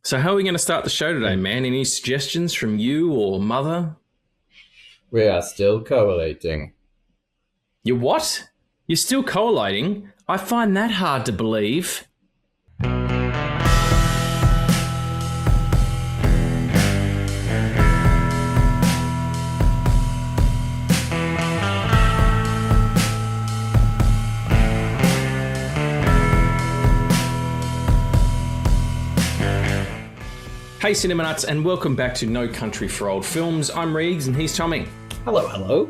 So how are we going to start the show today, man? Any suggestions from you or mother? We are still collating. You what? You're still collating? I find that hard to believe. Hey Cinema Nuts, and welcome back to No Country for Old Films. I'm Regs and he's Tommy. Hello, hello.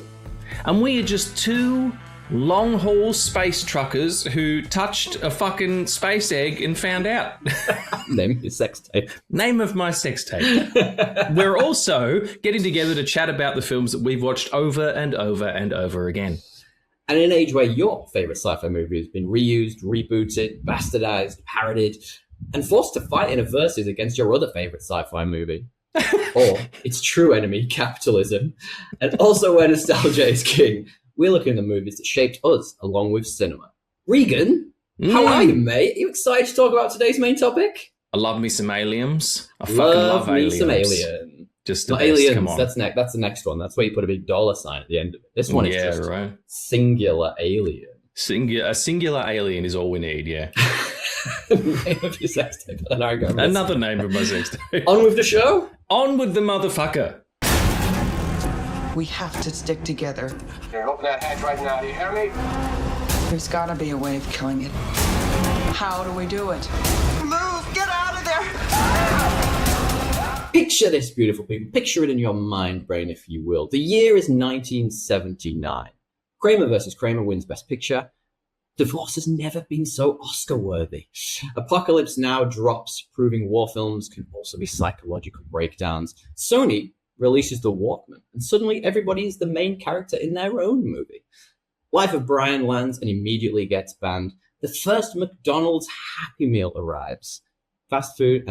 And we are just two long-haul space truckers who touched a fucking space egg and found out. Name of your sex tape. Name of my sex tape. We're also getting together to chat about the films that we've watched over and over and over again. And in an age where your favourite sci-fi movie has been reused, rebooted, bastardized, parodied, and forced to fight in a versus against your other favourite sci-fi movie. Or its true enemy, capitalism. And also where nostalgia is king, we're looking at the movies that shaped us along with cinema. Regan, how are you, mate? Are you excited to talk about today's main topic? I love me some aliens. I fucking love aliens. Some alien. Just the Not best. aliens, Come on. that's the next one. That's where you put a big dollar sign at the end of it. This one is just right. singular alien. A singular alien is all we need, yeah. Name of your sex tape. Another name of my sex tape. On with the show. On with the motherfucker. We have to stick together. You're open that hatch right now, do you hear me? There's gotta be a way of killing it. How do we do it? Move! Get out of there! Picture this, beautiful people. Picture it in your mind brain, if you will. The year is 1979. Kramer versus Kramer wins Best Picture. Divorce has never been so Oscar-worthy. Apocalypse Now drops, proving war films can also be psychological breakdowns. Sony releases The Walkman, and suddenly everybody is the main character in their own movie. Life of Brian lands and immediately gets banned. The first McDonald's Happy Meal arrives. Fast food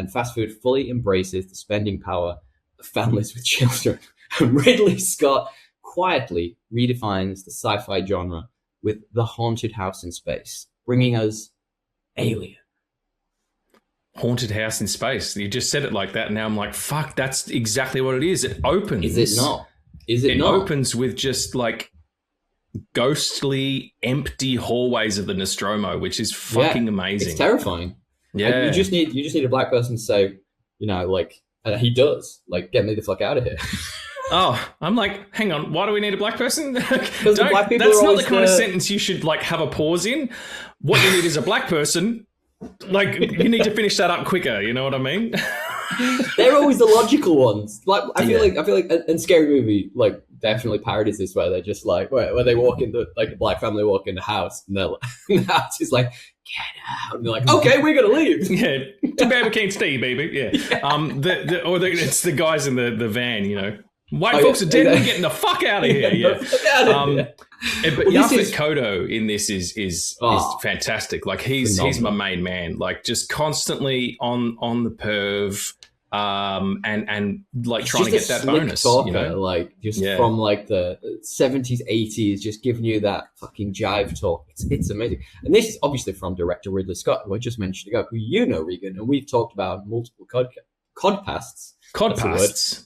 fully embraces the spending power of families with children. And Ridley Scott quietly redefines the sci-fi genre with The Haunted House in Space, bringing us Alien. Haunted House in Space. You just said it like that, and now I'm like, fuck, that's exactly what it is. It opens. Is it not? It opens with just like ghostly, empty hallways of the Nostromo, which is fucking amazing. It's terrifying. Yeah. And you just need a black person to say, and he does, get me the fuck out of here. Oh, I'm like, hang on, why do we need a black person? Because black people that's are not always the kind of sentence you should have a pause in. What you need is a black person. You need to finish that up quicker, you know what I mean? They're always the logical ones. I feel like and Scary Movie definitely parodies this, where they're just where they walk in the black family walk in the house and the house is like, get out, and they're like, okay, we're gonna leave. Yeah, too bad we can't stay, baby. Yeah. It's the guys in the van, you know. White folks are dead. We're getting the fuck out of here. Yeah. But Yaphet Kotto in this is fantastic. He's my main man. Just constantly on the perv, and trying to get that bonus. Talker, you know? From the 70s, 80s, just giving you that fucking jive talk. It's amazing. And this is obviously from director Ridley Scott, who I just mentioned ago, who you know, Regan, and we've talked about multiple codcasts.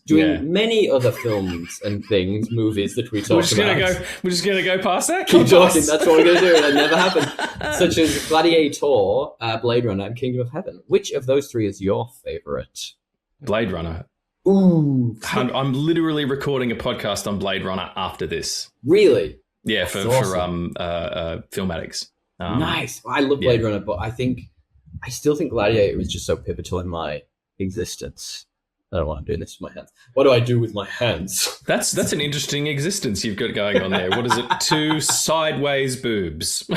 Doing many other films and movies that we talked about. We're just gonna go past that. Keep talking. That's what we're gonna do. That never happened. Such as Gladiator, Blade Runner, and Kingdom of Heaven. Which of those three is your favorite? Blade Runner. Ooh, I'm literally recording a podcast on Blade Runner after this. Really? Yeah, for Film Addicts. Nice. I love Blade Runner, but I still think Gladiator was just so pivotal in my existence. I don't want to do this with my hands. What do I do with my hands? That's an interesting existence you've got going on there. What is it? Two sideways boobs.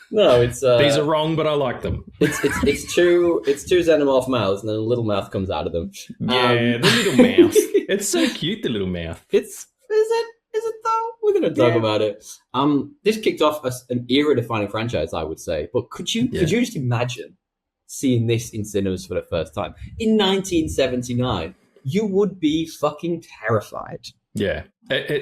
No, it's these are wrong, but I like them. It's two xenomorph mouths, and then a little mouth comes out of them. Yeah, the little mouth. It's so cute, the little mouth. Is it though? We're gonna talk about it. This kicked off an era-defining franchise, I would say. But could you just imagine seeing this in cinemas for the first time in 1979? You would be fucking terrified. Yeah, there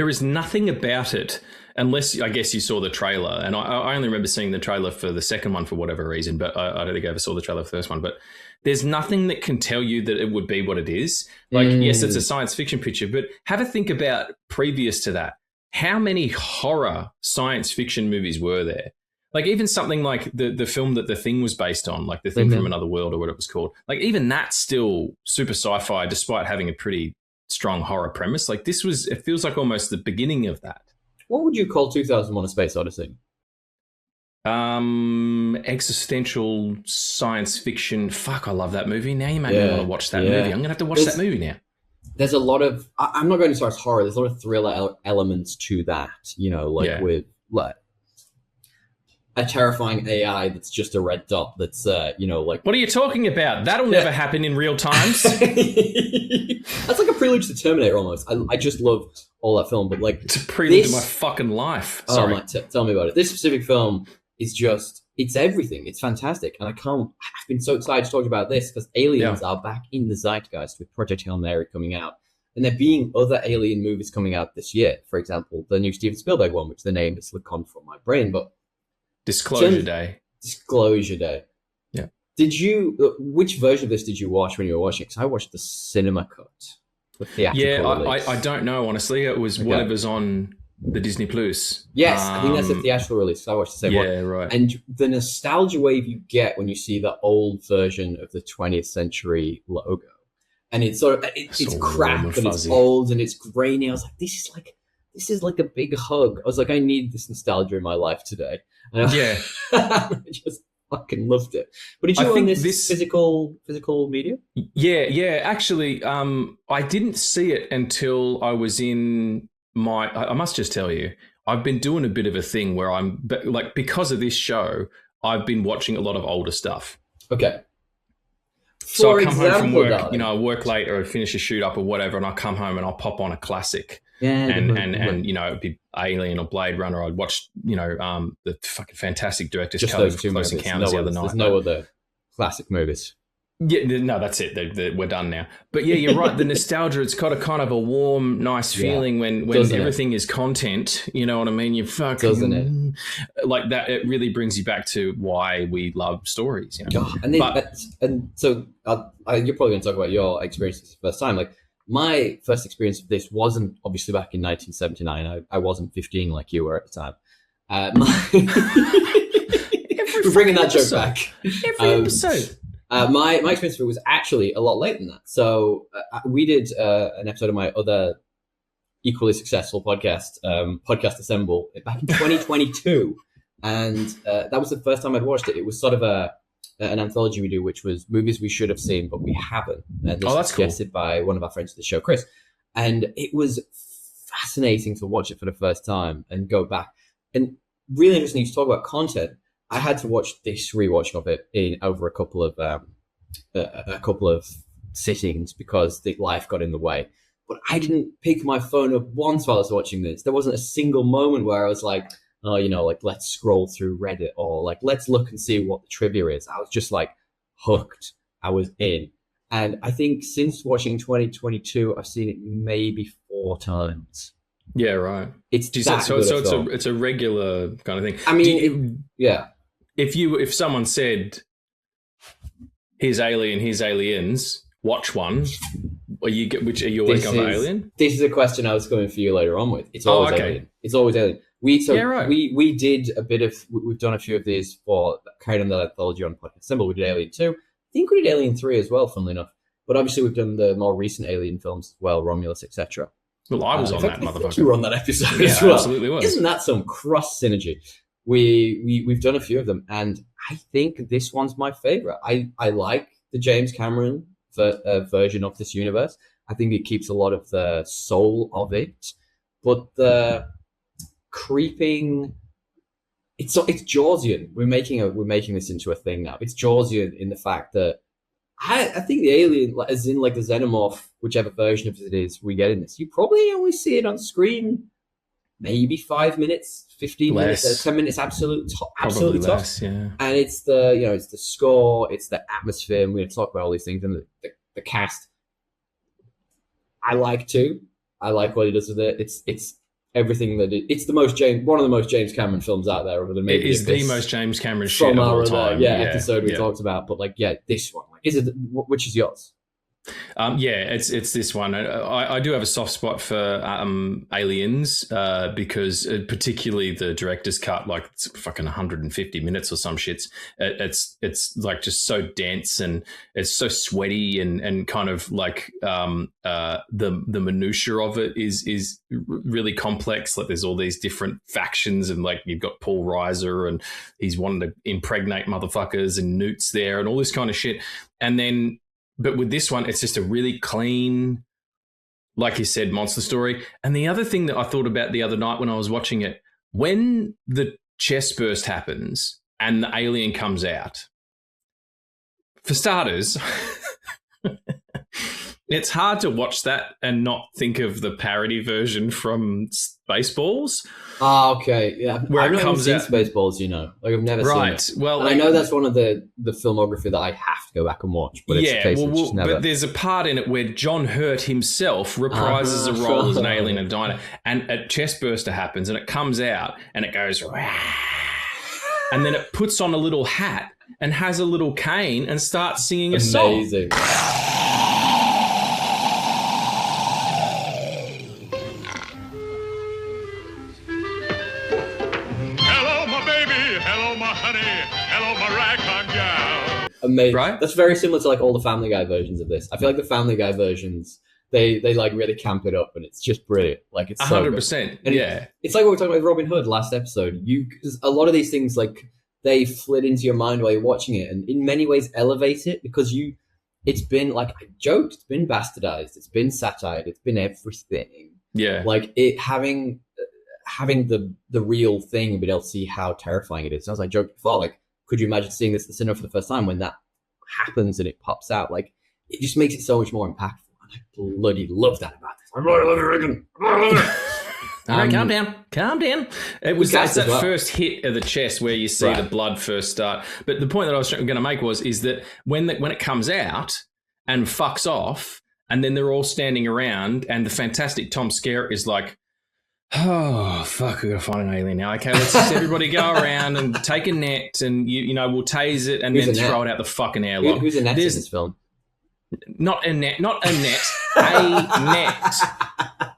is nothing about it. unless I guess you saw the trailer, and I only remember seeing the trailer for the second one for whatever reason, but I don't think I ever saw the trailer for the first one. But there's nothing that can tell you that it would be what it is. Like, yes, it's a science fiction picture, but have a think about previous to that. How many horror science fiction movies were there? Like, even something like the film that The Thing was based on, like The Thing from Another World or what it was called. Like, even that's still super sci-fi despite having a pretty strong horror premise. Like, it feels like almost the beginning of that. What would you call 2001: A Space Odyssey? Existential science fiction. Fuck, I love that movie. Now you made me want to watch that movie. I'm going to have to watch that movie now. There's a lot of, I'm not going as far as horror, there's a lot of thriller elements to that, with like a terrifying AI that's just a red dot that's, like... What are you talking about? That'll never happen in real times. That's like a prelude to Terminator almost. I just love all that film, but like... It's a prelude to my fucking life. Sorry. Tell me about it. This specific film is just, it's everything. It's fantastic. And I've been so excited to talk about this because aliens are back in the zeitgeist with Project Hail Mary coming out. And there being other alien movies coming out this year. For example, the new Steven Spielberg one, which the name is gone from my brain, but... Disclosure Day. Yeah. Which version of this did you watch when you were watching it? Because I watched the cinema cut. The theatrical release. I don't know, honestly. It was whatever's on the Disney Plus. Yes, I think that's a theatrical release. So I watched the same one. Yeah, right. And the nostalgia wave you get when you see the old version of the 20th century logo. And it's sort of, it's cracked and it's old and it's grainy. I was like, this is like a big hug. I was like, I need this nostalgia in my life today. And I just fucking loved it. But did you own this physical media? Yeah. Actually, I didn't see it until I was in I must just tell you, I've been doing a bit of a thing where because of this show, I've been watching a lot of older stuff. Okay. So I come home from work, I work late or I finish a shoot up or whatever, and I come home and I'll pop on a classic. And it'd be Alien or Blade Runner. I'd watch, the fucking fantastic director's cut of Close Encounters the other night. There's no other classic movies. Yeah, no, that's it. We're done now. But yeah, you're right. The nostalgia, it's got a kind of a warm, nice feeling when everything is content. You know what I mean? You fucking... Doesn't it? Like that, it really brings you back to why we love stories. So you're probably going to talk about your experience the first time. Like, my first experience of this wasn't obviously back in 1979. I wasn't 15 like you were at the time. We're bringing that joke back. Every episode. My experience of it was actually a lot later than that. So we did an episode of my other equally successful podcast, Podcast Assemble, back in 2022. And that was the first time I'd watched it. It was sort of an anthology we do, which was movies we should have seen, but we haven't. And this was suggested by one of our friends of the show, Chris. And it was fascinating to watch it for the first time and go back. And really interesting to talk about content. I had to watch this rewatching of it in over a couple of sittings because the life got in the way. But I didn't pick my phone up once while I was watching this. There wasn't a single moment where I was like, let's scroll through Reddit or like, let's look and see what the trivia is. I was just like hooked. I was in. And I think since watching 2022, I've seen it maybe 4 times. Yeah, right. It's it's a regular kind of thing. I mean, If someone said, "Here's Alien, here's Aliens," watch one. Are you always going for Alien? This is a question I was going for you later on with. It's always Alien. It's always Alien. We did a bit of. We've done a few of these for carrying on the anthology on Podcast Symbol. We did Alien 2. I think we did Alien 3 as well, funnily enough. But obviously we've done the more recent Alien films as well, Romulus, etc. Well, I was on that motherfucker. I think you were on that episode as well. Absolutely was. Isn't that some cross synergy? We've done a few of them, and I think this one's my favorite. I like the James Cameron version of this universe. I think it keeps a lot of the soul of it, but the creeping. It's Jawsian. We're making this into a thing now. It's Jawsian in the fact that I think the alien, as in like the xenomorph, whichever version of it is we get in this, you probably only see it on screen maybe 5 minutes, 15 minutes, 10 minutes, absolutely less, top. Yeah. And it's the score, it's the atmosphere. And we're going to talk about all these things and the cast. I like what he does with it. It's everything that it's one of the most James Cameron films out there, other than maybe it is the most James Cameron shit of all time. Episode we talked about, but like, this one, like, is it? Which is yours? It's this one. I do have a soft spot for Aliens because particularly the director's cut, like it's fucking 150 minutes or some shits. It's like just so dense and it's so sweaty and kind of like the minutiae of it is really complex. Like there's all these different factions and like you've got Paul Reiser and he's wanting to impregnate motherfuckers and Newt's there and all this kind of shit. And then but with this one, it's just a really clean, like you said, monster story. And the other thing that I thought about the other night when I was watching it, when the chest burst happens and the alien comes out, for starters, it's hard to watch that and not think of the parody version from Spaceballs. Oh, okay. Yeah. Where I've it never comes seen out. Spaceballs, like I've never seen it. Well, and I know that's one of the filmography that I have to go back and watch. But it's a case of just never. But there's a part in it where John Hurt himself reprises a role as an alien in a diner, and a chest burster happens, and it comes out, and it goes, and then it puts on a little hat and has a little cane and starts singing a song. Amazing. Amazing. Right? That's very similar to like all the Family Guy versions of this. I feel like the Family Guy versions, they like really camp it up and it's just brilliant. Like it's 100%. It's like what we were talking about with Robin Hood last episode. Cause a lot of these things like they flit into your mind while you're watching it and in many ways elevate it because it's been like I joked, it's been bastardized, it's been satirized, it's been everything. Yeah. Like it having the real thing and being able to see how terrifying it is. And as I joked before, like, could you imagine seeing this at the cinema for the first time when that happens and it pops out? Like, it just makes it so much more impactful. And I bloody love that about this. I bloody love it, Regan. All right, calm down. It was that first hit of the chest where you see the blood first start. But the point that I was going to make is that when it comes out and fucks off, and then they're all standing around, and the fantastic Tom Skerritt is like, oh, fuck, we're going to find an alien now. Okay, let's just everybody go around and take a net and, we'll tase it and then throw it out the fucking airlock. Who's a net in this film? Not a net, a net.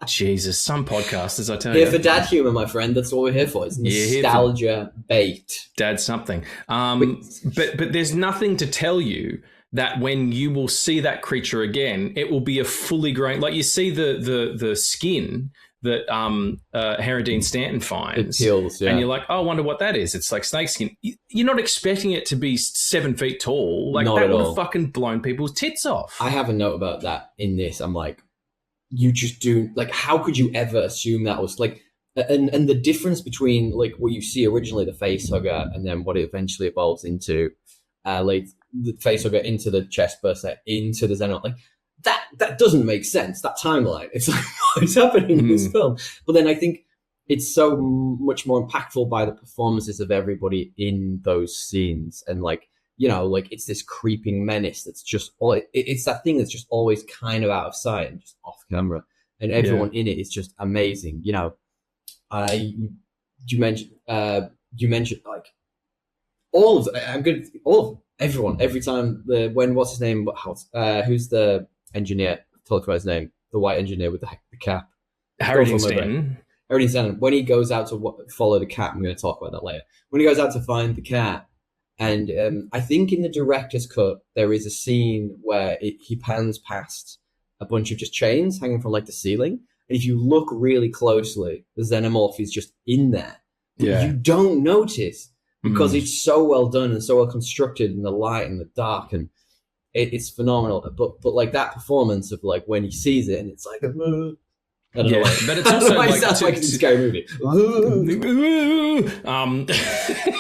Jesus, some podcasters, I tell you. Here for dad humor, my friend. That's what we're here for. It's nostalgia bait. Dad something. But there's nothing to tell you that when you will see that creature again, it will be a fully grown, like you see the skin that Harry Dean Stanton finds. It peels, and you're like, oh, I wonder what that is. It's like snakeskin. You're not expecting it to be 7 feet tall. Like, that would have fucking blown people's tits off. I have a note about that in this. I'm like, you just do, like, how could you ever assume that was, like, and the difference between, like, what you see originally, the face hugger, and then what it eventually evolves into, like, the face hugger into the chest burster, into the Xenomorph, like, that doesn't make sense, that timeline. It's like, what's happening in this film? But then I think it's so much more impactful by the performances of everybody in those scenes. And like, like it's this creeping menace that's just, it's that thing that's just always kind of out of sight and just off camera. And everyone in it is just amazing. You mentioned like all of everyone, every time what's his name? Who's the engineer? Talk about his name. The white engineer with the cap. Harry Dean Stanton. Harry Dean Stanton. When he goes out to follow the cat, I'm going to talk about that later. When he goes out to find the cat, and I think in the director's cut there is a scene where he pans past a bunch of just chains hanging from like the ceiling, and if you look really closely, the Xenomorph is just in there. Yeah. You don't notice because it's so well done and so well constructed in the light and the dark, and it's phenomenal. But like that performance of like when he sees it and it's like, I don't know, but it's also like, sounds like it's a scary movie.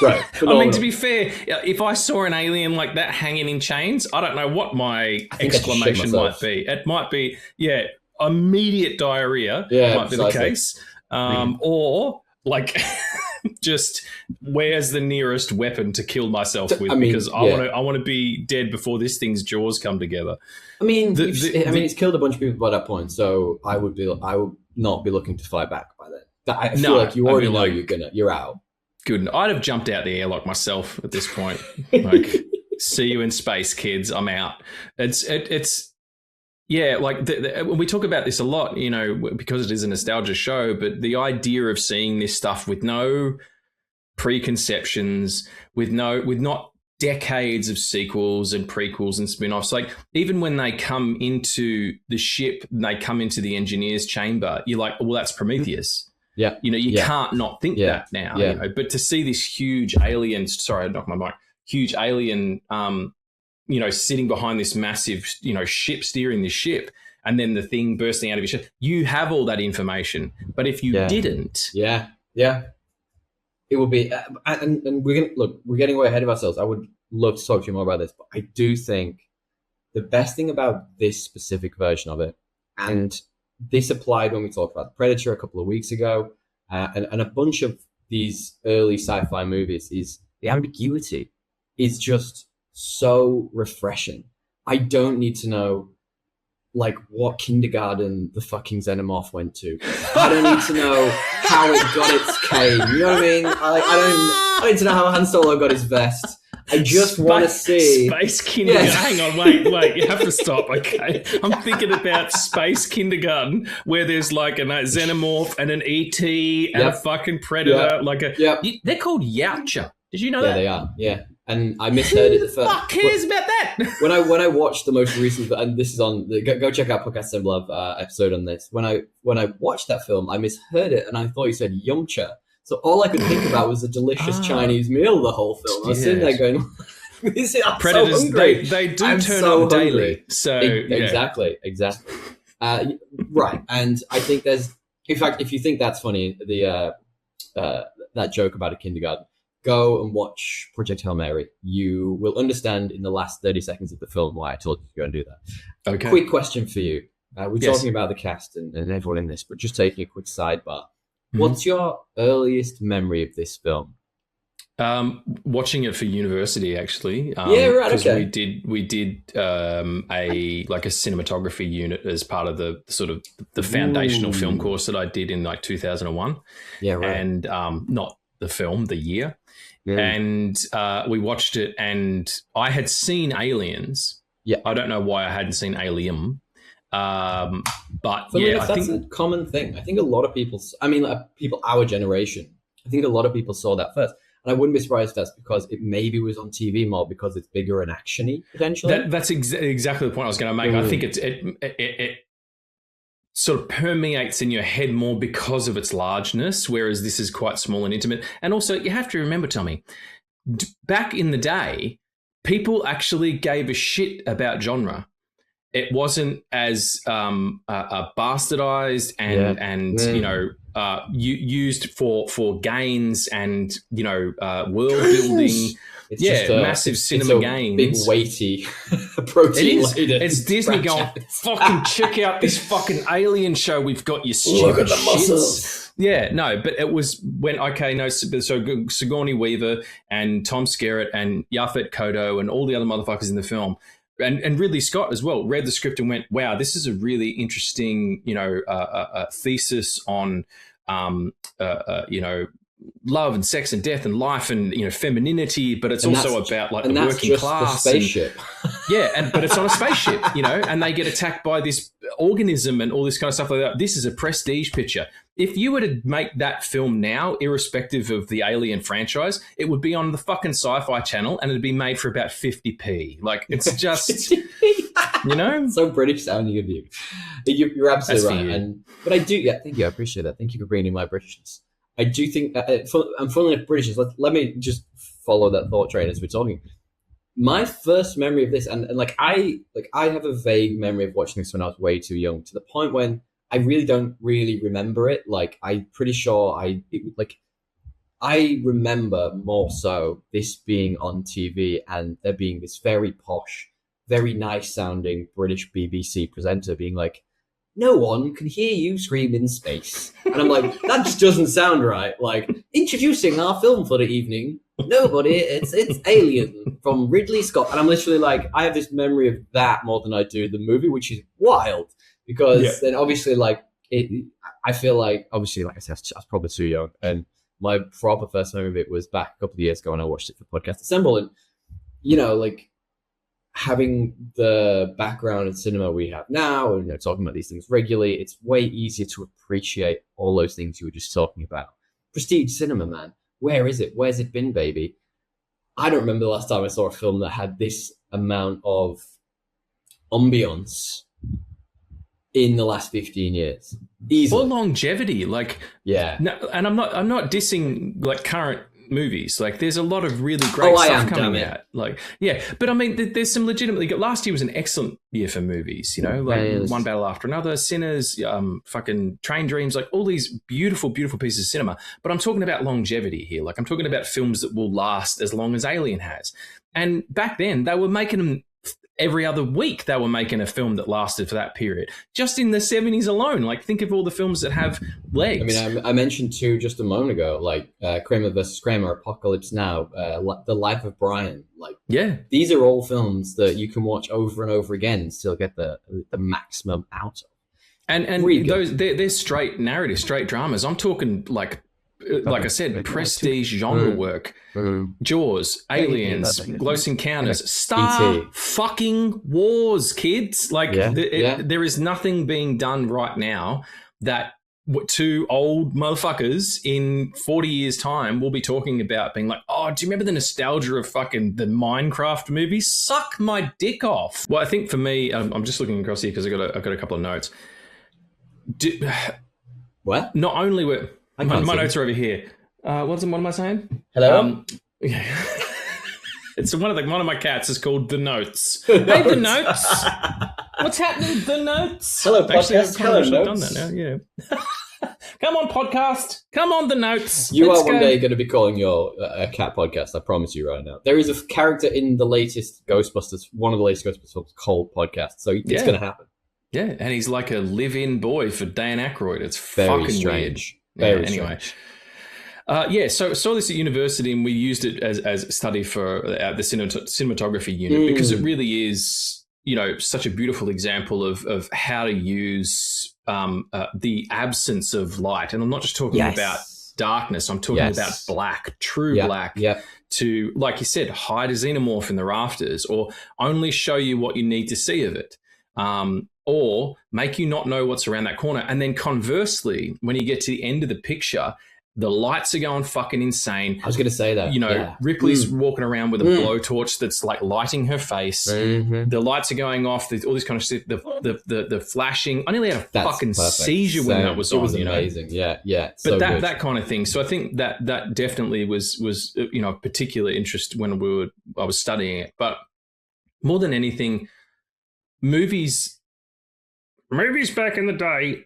Right. I mean, to be fair, if I saw an alien like that hanging in chains, I don't know what my exclamation might be. It might be, immediate diarrhea might be the case. Or like just where's the nearest weapon to kill myself with? Because I want to be dead before this thing's jaws come together. I mean, it's killed a bunch of people by that point, so I would not be looking to fight back by then. That I feel like you already know you're out. Good. I'd have jumped out the airlock myself at this point. Like, see you in space, kids. I'm out. It's yeah. Like we talk about this a lot, you know, because it is a nostalgia show. But the idea of seeing this stuff with no preconceptions, with not decades of sequels and prequels and spin-offs. Like, even when they come into the ship, they come into the engineer's chamber, you're like, well, that's Prometheus. Yeah. You know, you can't not think that now. Yeah. You know? But to see this huge alien, sorry, I knocked my mic, huge alien, you know, sitting behind this massive, you know, ship, steering this ship, and then the thing bursting out of your ship, you have all that information. But if you didn't. Yeah. It will be, and we're getting way ahead of ourselves. I would love to talk to you more about this, but I do think the best thing about this specific version of it, and this applied when we talked about The Predator a couple of weeks ago, and a bunch of these early sci-fi movies, is the ambiguity is just so refreshing. I don't need to know, like, what kindergarten the fucking xenomorph went to. I don't need to know how it got its cane. You know what I mean? I don't need to know how Han Solo got his vest. I just want to see Space Kindergarten. Yeah. Hang on, wait. You have to stop. Okay, I'm thinking about Space Kindergarten, where there's like a xenomorph and an ET and a fucking predator. Like they're called Yautja. Did you know that? Yeah, they are. Yeah, and I misheard it the first. Fuck cares about that? when I watched the most recent, and this is on, go check out Podcast Assemble episode on this. When I watched that film, I misheard it, and I thought you said Yumcha. So all I could think about was a delicious Chinese meal the whole film. I was sitting there going, I'm Predators, so hungry. They do turn up daily. So Exactly. Right. And I think there's, in fact, if you think that's funny, that joke about a kindergarten, go and watch Project Hail Mary. You will understand in the last 30 seconds of the film why I told you to go and do that. Okay. Quick question for you. We're talking about the cast and everyone in this, but just taking a quick sidebar. What's your earliest memory of this film? Watching it for university, actually. Okay. We did a cinematography unit as part of the sort of the foundational film course that I did in like 2001. Yeah, right. And not the film, the year. Yeah. And we watched it, and I had seen Aliens. Yeah. I don't know why I hadn't seen Alien. But that's a common thing. I think a lot of people, people our generation, I think a lot of people saw that first. And I wouldn't be surprised if that's because it maybe was on TV more because it's bigger and actiony, potentially. That's exactly the point I was going to make. I think it sort of permeates in your head more because of its largeness, whereas this is quite small and intimate. And also, you have to remember, Tommy, back in the day, people actually gave a shit about genre. It wasn't as bastardized and used for gains and world building. It's just massive cinema gains. Big weighty protein. It's Disney going, fucking check out this fucking Alien show we've got, you stupid Look at the muscles. Yeah, no, but it was so Sigourney Weaver and Tom Skerritt and Yaphet Kotto and all the other motherfuckers in the film. And Ridley Scott as well read the script and went, wow, this is a really interesting, thesis on, love and sex and death and life and, femininity, but it's also about like the working class. The spaceship. But it's on a spaceship, and they get attacked by this organism and all this kind of stuff like that. This is a prestige picture. If you were to make that film now, irrespective of the Alien franchise, it would be on the fucking Sci-Fi Channel and it'd be made for about 50p. Like, it's just, So British sounding of you. You're absolutely right. But I do, thank you. I appreciate that. Thank you for bringing my Britishness. I do think, I'm funnily enough British. Let me just follow that thought train as we're talking. My first memory of this, and I have a vague memory of watching this when I was way too young, to the point when I really don't really remember it. Like, I'm pretty sure I remember more so this being on TV and there being this very posh, very nice sounding British BBC presenter being like, no one can hear you scream in space. And I'm like, that just doesn't sound right. Like, introducing our film for the evening. Nobody, it's Alien from Ridley Scott. And I'm literally like, I have this memory of that more than I do the movie, which is wild. Because then obviously, like, I feel like, obviously, like I said, I was probably too young, and my proper first time of it was back a couple of years ago when I watched it for Podcast Assemble, and like having the background in cinema we have now, and talking about these things regularly, it's way easier to appreciate all those things you were just talking about. Prestige cinema, man. Where is it? Where's it been, baby? I don't remember the last time I saw a film that had this amount of ambience in the last 15 years. Easily. Or longevity, yeah. No, and I'm not dissing like current movies. Like there's a lot of really great stuff coming out. Like, yeah, but I mean, there's some legitimately. Last year was an excellent year for movies. Like One Battle After Another, Sinners, fucking Train Dreams, like all these beautiful, beautiful pieces of cinema. But I'm talking about longevity here. Like I'm talking about films that will last as long as Alien has. And back then, they were making them. Every other week they were making a film that lasted for that period. Just in the 70s alone, like think of all the films that have legs. I mean, I mentioned two just a moment ago, like Kramer versus Kramer, Apocalypse Now, The Life of Brian. Like, yeah, these are all films that you can watch over and over again and still get the maximum out of. And really those they're straight narrative, straight dramas. I'm talking like I said, prestige genre work. Jaws, Aliens, Close Encounters, Star fucking Wars, kids. Like there is nothing being done right now that two old motherfuckers in 40 years' time will be talking about, being like, oh, do you remember the nostalgia of fucking the Minecraft movie? Suck my dick off. Well, I think for me, I'm just looking across here because I got a couple of notes. What? Not only were my notes are over here. What am I saying? Hello. It's one of my cats is called The Notes. Hey, The Notes. What's happening? The Notes. Hello, podcast. Hello, Notes. Done that now. Yeah. Come on, podcast. Come on, The Notes. You are one day going to be calling your cat podcast. I promise you right now. There is a character in the latest Ghostbusters, one of the latest Ghostbusters films, called podcast. So it's going to happen. Yeah, and he's like a live-in boy for Dan Aykroyd. It's very fucking strange. Weird. Anyway. So saw this at university, and we used it as a study for the cinematography unit because it really is, such a beautiful example of how to use the absence of light. And I'm not just talking about darkness. I'm talking about black, true black, to, like you said, hide a xenomorph in the rafters, or only show you what you need to see of it. Or make you not know what's around that corner. And then conversely, when you get to the end of the picture, the lights are going fucking insane. I was going to say that. Ripley's walking around with a blowtorch that's like lighting her face. The lights are going off. There's all this kind of shit. The flashing. I nearly had a fucking seizure when that was on. It was amazing. Yeah. But that kind of thing. So I think that definitely was of particular interest when I was studying it. But more than anything, movies back in the day,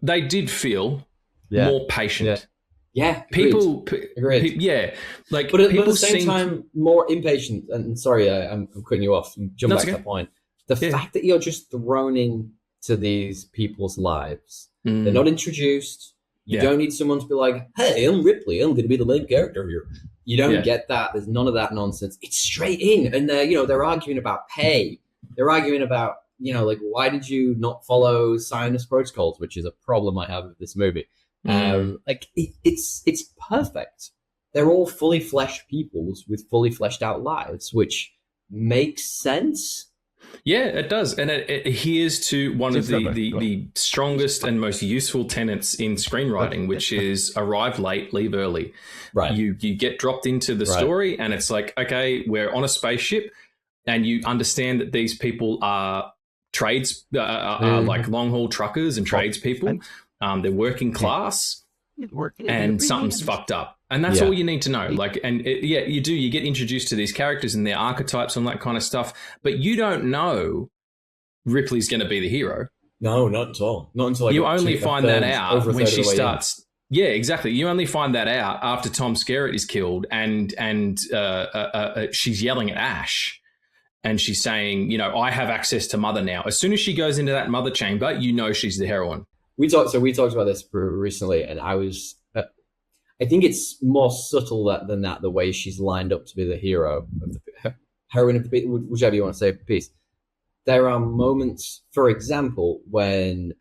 they did feel more patient. Yeah, people. Agreed. Like, but at the same time, more impatient. And sorry, I'm cutting you off. Jump back to that point. The fact that you're just thrown into these people's lives, they're not introduced. You don't need someone to be like, "Hey, I'm Ripley. I'm going to be the main character here." You don't get that. There's none of that nonsense. It's straight in, and they're arguing about pay. They're arguing about like, why did you not follow Sinus protocols, which is a problem I have with this movie. It's perfect. They're all fully fleshed peoples with fully fleshed out lives, which makes sense. Yeah, it does. And it adheres to one of the strongest and most useful tenets in screenwriting, which is arrive late, leave early. Right. You get dropped into the story, and it's like, okay, we're on a spaceship, and you understand that these people are trades, like long haul truckers and tradespeople. They're working class, and something's fucked up, and that's all you need to know. Like, and you get introduced to these characters and their archetypes and that kind of stuff, but you don't know Ripley's going to be the hero. No, not at all. Not until you only find that out when she starts. Yeah, exactly. You only find that out after Tom Skerritt is killed, and she's yelling at Ash. And she's saying, I have access to Mother now. As soon as she goes into that Mother chamber, she's the heroine. We talked about this recently, and I I think it's more subtle than that, the way she's lined up to be the hero, heroine of the piece, whichever you want to say, piece. There are moments, for example, when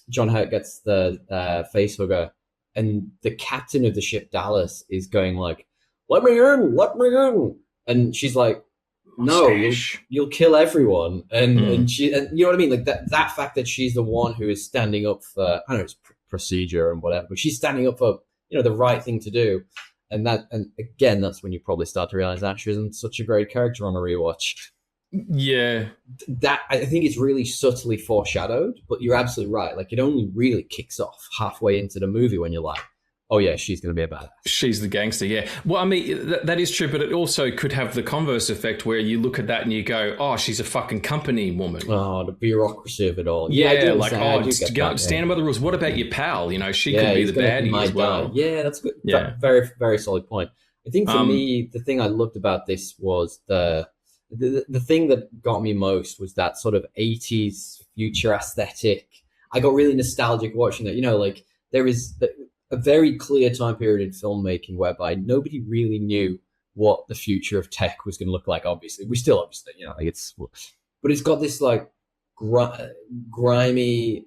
John Hurt gets the face hugger, and the captain of the ship Dallas is going like, let me in, and she's like, no, you'll kill everyone, and you know what I mean, like that fact that she's the one who is standing up for, I don't know, it's procedure and whatever, but she's standing up for, you know, the right thing to do, and again, that's when you probably start to realize that she isn't such a great character on a rewatch. Yeah, that I think it's really subtly foreshadowed, but you're absolutely right. Like, it only really kicks off halfway into the movie when you're like, oh yeah, she's going to be a badass. She's the gangster, yeah. Well, I mean, that is true, but it also could have the converse effect where you look at that and you go, oh, she's a fucking company woman. Oh, the bureaucracy of it all. Yeah, like, stand by the rules. What about your pal? You know, she could be the baddie as well. Yeah, that's good. Yeah. Very, very solid point. I think for me, the thing I loved about this was the thing that got me most was that sort of 80s future aesthetic. I got really nostalgic watching that. You know, like, there is a very clear time period in filmmaking whereby nobody really knew what the future of tech was going to look like. Obviously, you know, like, but it's got this like grimy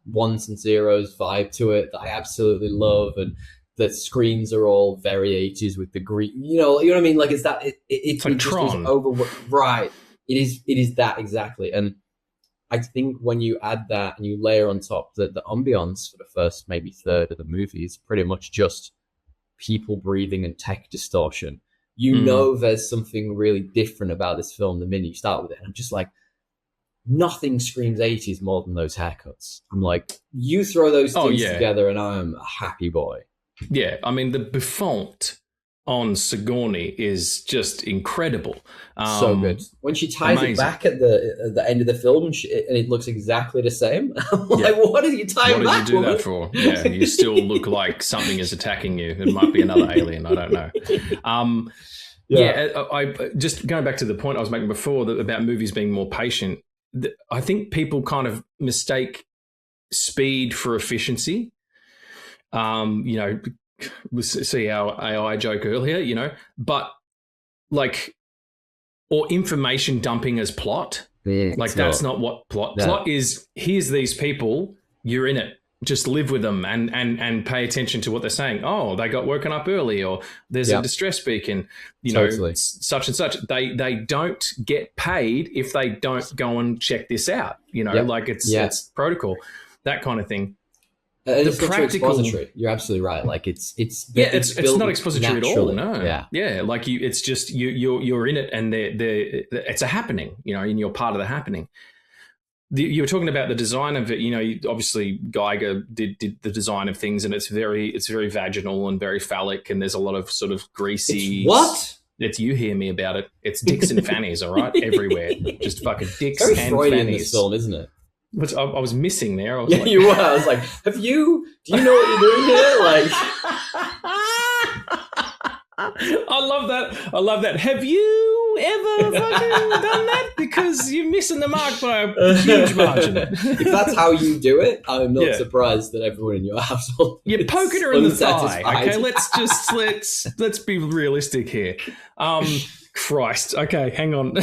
ones and zeros vibe to it that I absolutely love, and the screens are all very 80s with the green, you know what I mean? Like, it's that it's like Tron. Right. It is that exactly. And I think when you add that and you layer on top the ambience for the first maybe third of the movie is pretty much just people breathing and tech distortion. You know there's something really different about this film the minute you start with it. And I'm just like, nothing screams 80s more than those haircuts. I'm like, you throw those things together and I'm a happy boy. Yeah, I mean, the bouffant on Sigourney is just incredible. So good. When she ties it back at the end of the film and it looks exactly the same, I'm like, what did you tie it back? What did you do that for? Yeah, you still look like something is attacking you. It might be another alien. I don't know. I just going back to the point I was making before about movies being more patient. I think people kind of mistake speed for efficiency. You know, we see our AI joke earlier, you know, but like, or information dumping as plot. Yeah, like, that's not what plot is. Here's these people, you're in it. Just live with them and pay attention to what they're saying. Oh, they got woken up early, or there's a distress beacon, you know, such and such. They don't get paid if they don't go and check this out, you know, like it's protocol, that kind of thing. The practical expository. You're absolutely right. Like, it's not expository naturally. At all. No, like it's just you're in it, and it's a happening. You know, and you're part of the happening. You were talking about the design of it. You know, obviously Geiger did the design of things, and it's very vaginal and very phallic, and there's a lot of sort of greasy. It's what? It's, you hear me about it. It's dicks and fannies, all right, everywhere. Just fucking dicks and fannies. In this film, isn't it? Which I was missing there. I was like, you were. I was like, do you know what you're doing here? Like, I love that. Have you ever fucking done that? Because you're missing the mark by a huge margin. If that's how you do it, I'm not surprised that everyone in your household you're poking her in the thigh. Okay, let's be realistic here. Christ. Okay, hang on.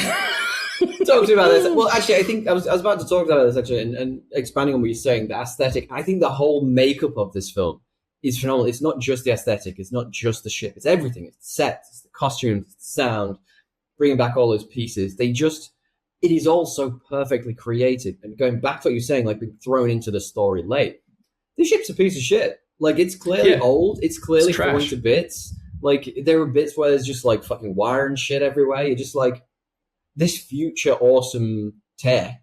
Talk to me about this. Well, actually, I think I was about to talk about this actually, and expanding on what you're saying, the aesthetic. I think the whole makeup of this film is phenomenal. It's not just the aesthetic. It's not just the ship. It's everything. It's the sets, it's the costumes, it's the sound, bringing back all those pieces. It is all so perfectly created. And going back to what you're saying, like, being thrown into the story late. This ship's a piece of shit. Like, it's clearly old. It's clearly falling to bits. Like, there are bits where there's just like fucking wire and shit everywhere. You're just like, this future awesome tech,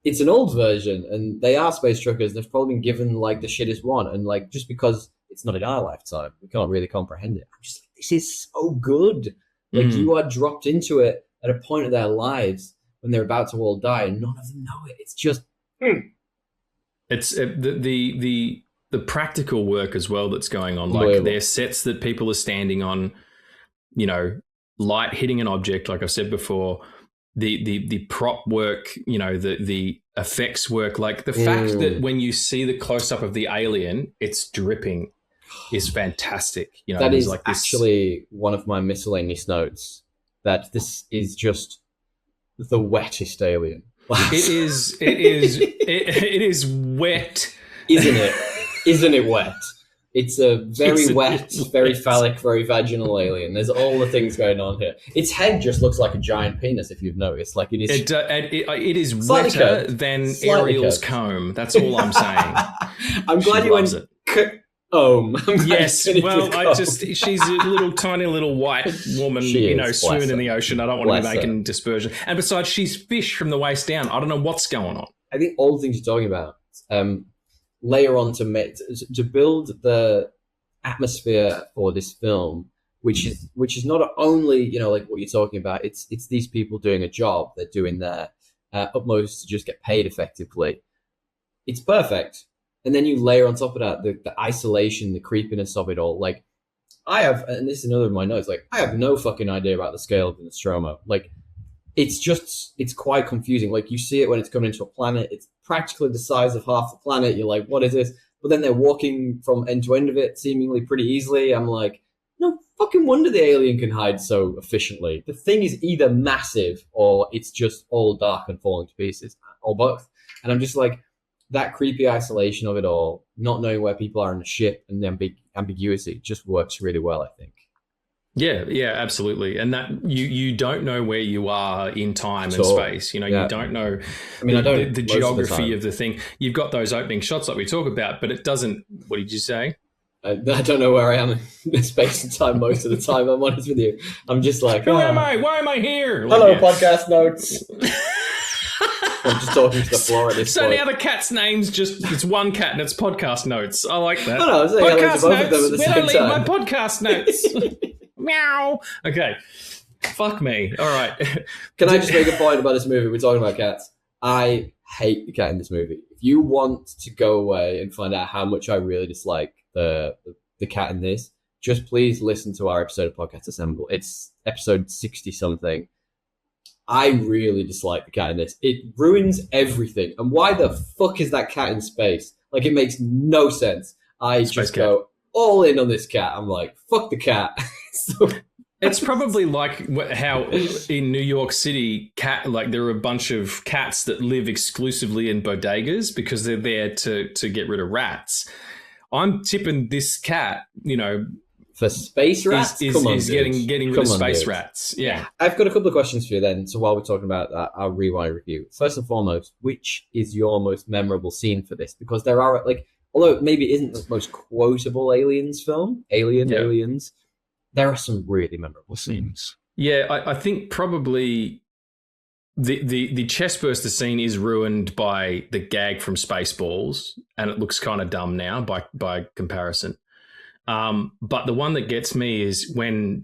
it's an old version, and they are space truckers. They've probably been given like the shittest one, and like, just because it's not in our lifetime, we can't really comprehend it. I'm just like, this is so good. Like, you are dropped into it at a point of their lives when they're about to all die, and none of them know it. It's just it's the practical work as well that's going on. Like, there's sets that people are standing on, you know, light hitting an object, like I said before, the prop work, you know, the effects work, like the fact that when you see the close up of the alien, it's dripping, is fantastic. You know, that is like actually one of my miscellaneous notes, that this is just the wettest alien. It is wet. Isn't it? Isn't it wet? It's a very wet, very phallic, very vaginal alien. There's all the things going on here. Its head just looks like a giant penis, if you've noticed. Like it is. It is wetter than Ariel's comb. That's all I'm saying. I'm glad you went. Yes, well, she's a little tiny little white woman, swimming in the ocean. I don't want to be making dispersion. And besides, she's fish from the waist down. I don't know what's going on. I think all the things you're talking about layer on to build the atmosphere for this film, which is not only like what you're talking about. It's these people doing a job. They're doing their utmost to just get paid effectively. It's perfect. And then you layer on top of that the isolation, the creepiness of it all. Like, I have, and this is another of my notes, like, I have no fucking idea about the scale of the Nostromo. Like, it's quite confusing. Like, you see it when it's coming into a planet. It's practically the size of half the planet. You're like, what is this? But then they're walking from end to end of it seemingly pretty easily. I'm like, no fucking wonder the alien can hide so efficiently. The thing is either massive or it's just all dark and falling to pieces, or both. And I'm just like, that creepy isolation of it all, not knowing where people are in the ship, and the ambiguity just works really well, I think. Yeah, absolutely. And that you don't know where you are in time and space. You don't know the geography of the thing. You've got those opening shots like we talk about, but it doesn't. What did you say? I don't know where I am in space and time most of the time. I'm honest with you. I'm just like, who am I? Why am I here? Hello, podcast notes. I'm just talking to the floor at this point. So now the cat's name's it's one cat and it's podcast notes. I like that. I was saying podcast both of them at the same time. My podcast notes. Meow. Okay. Fuck me. All right. Can I just make a point about this movie? We're talking about cats. I hate the cat in this movie. If you want to go away and find out how much I really dislike the cat in this, just please listen to our episode of Podcast Assemble. It's episode 60-something. I really dislike the cat in this. It ruins everything. And why the fuck is that cat in space? Like, it makes no sense. I just go all in on this cat. I'm like, fuck the cat. It's probably like how in New York City, there are a bunch of cats that live exclusively in bodegas because they're there to get rid of rats. I'm tipping this cat, for space rats, is getting rid of space rats. Yeah. I've got a couple of questions for you then. So while we're talking about our rewind review, first and foremost, which is your most memorable scene for this? Because there are, although maybe it isn't the most quotable aliens, there are some really memorable scenes. Yeah, I think probably the chestburster scene is ruined by the gag from Spaceballs, and it looks kind of dumb now by comparison. But the one that gets me is when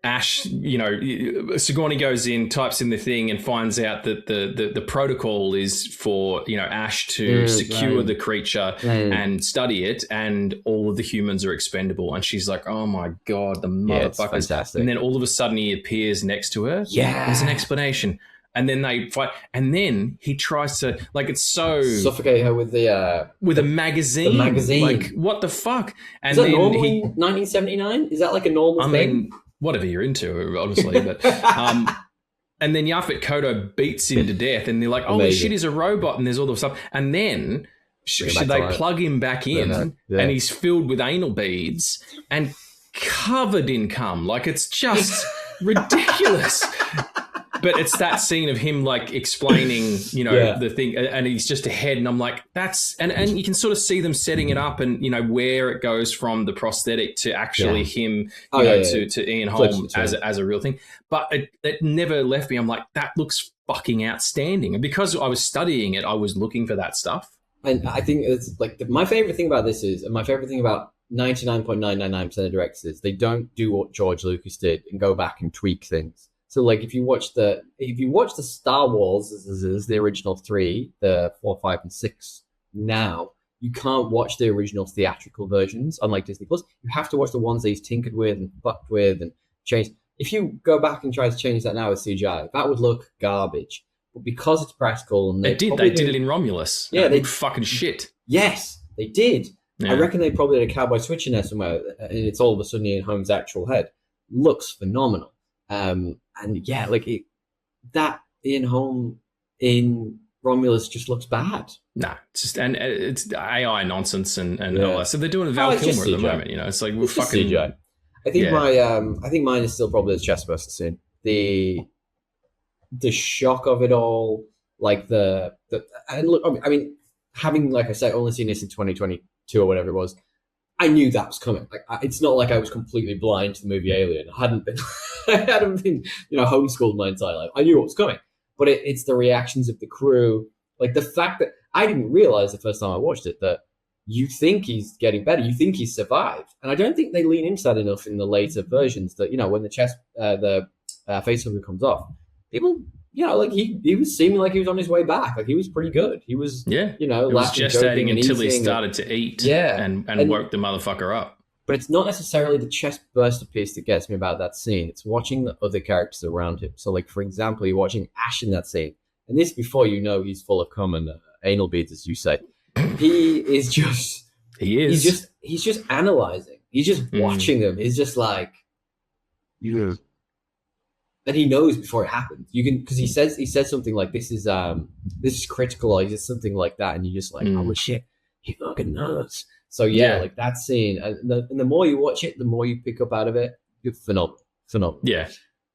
Ash, Sigourney goes in, types in the thing, and finds out that the protocol is for Ash to secure the creature and study it, and all of the humans are expendable. And she's like, "Oh my god, the motherfuckers!" Fantastic. And then all of a sudden he appears next to her. Yeah, there's an explanation. And then they fight, and then he tries to it's so suffocate her with a magazine. The magazine, like what the fuck? And is that then normal in 1979? Is that like a normal thing? I mean, whatever you're into, honestly. But and then Yaphet Kotto beats him to death, and they're like, "Oh shit, he's a robot," and there's all the stuff. And then they plug him back in, and he's filled with anal beads and covered in cum. Like, it's just ridiculous. But it's that scene of him explaining, the thing, and he's just ahead, and I'm like, and you can sort of see them setting it up, and where it goes from the prosthetic to actually him, to Ian Holm as a real thing. But it never left me. I'm like, that looks fucking outstanding, and because I was studying it, I was looking for that stuff. And I think it's my favorite thing about this is, and my favorite thing about 99.999% of directors is they don't do what George Lucas did and go back and tweak things. So, if you watch the Star Wars as the original 3, the 4, 5, and 6, now you can't watch the original theatrical versions, unlike Disney Plus. You have to watch the ones that he's tinkered with and fucked with and changed. If you go back and try to change that now with CGI, that would look garbage. But because it's practical, and they did it in Romulus. Yeah, they fucking shit. Yes, they did. Yeah. I reckon they probably had a cowboy switch in there somewhere, and it's all of a sudden Ian Holm's actual head. Looks phenomenal. And yeah, that Ian Holm in Romulus just looks bad. No, it's just and it's AI nonsense and all that. So they're doing Val Kilmer at the moment. It's like we're fucking CGI. I think I think mine is still probably the chestburster scene. The shock of it all, like and look, I mean, having, like I said, only seen this in 2022 or whatever it was, I knew that was coming. Like, it's not like I was completely blind to the movie Alien. I hadn't been, homeschooled my entire life. I knew what was coming, but it's the reactions of the crew, like the fact that I didn't realize the first time I watched it that you think he's getting better, you think he's survived, and I don't think they lean into that enough in the later versions. That when the facehugger comes off, people. Like he was seeming like he was on his way back. Like he was pretty good. He was, he was gestating until he started to eat, and woke the motherfucker up. But it's not necessarily the chest burster piece that gets me about that scene. It's watching the other characters around him. So, like for example, you're watching Ash in that scene, and this before he's full of cum and anal beads, as you say. He's just analyzing. He's just watching them. He's just like, and he knows before it happens. You can, because he says something like, "This is critical," or he says something like that, and you're just like, "Oh shit, he fucking knows." So like that scene, and the more you watch it, the more you pick up out of it. It's phenomenal. Yeah,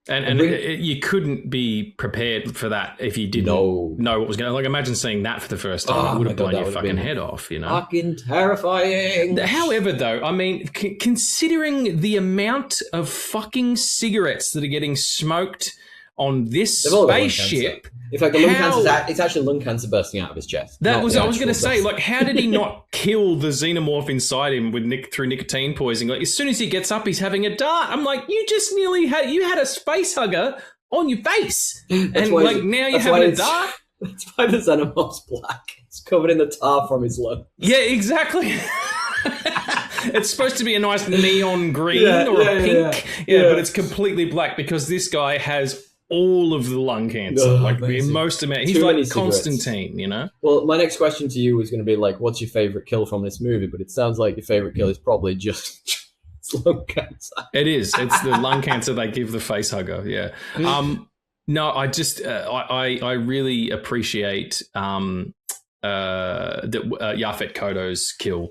and you couldn't be prepared for that if you didn't know what was going to. Like, imagine seeing that for the first time. It would have blown your fucking head off. Fucking terrifying. However, though, I mean, considering the amount of fucking cigarettes that are getting smoked on this spaceship. In fact, the lung cancer, it's actually lung cancer bursting out of his chest. I was going to say, like, how did he not kill the xenomorph inside him through nicotine poisoning? Like, as soon as he gets up, he's having a dart. I'm like, you just nearly had a space hugger on your face, and like now you're having a dart. That's why the xenomorph's black. It's covered in the tar from his lungs. Yeah, exactly. It's supposed to be a nice neon green or a pink, but it's completely black because this guy has all of the lung cancer, most amount. He's like Constantine, Well, my next question to you was going to be like, what's your favorite kill from this movie? But it sounds like your favorite kill is probably just lung cancer. It is. It's the lung cancer they give the face hugger. Yeah. No, I just I really appreciate that Yaphet Kotto's kill.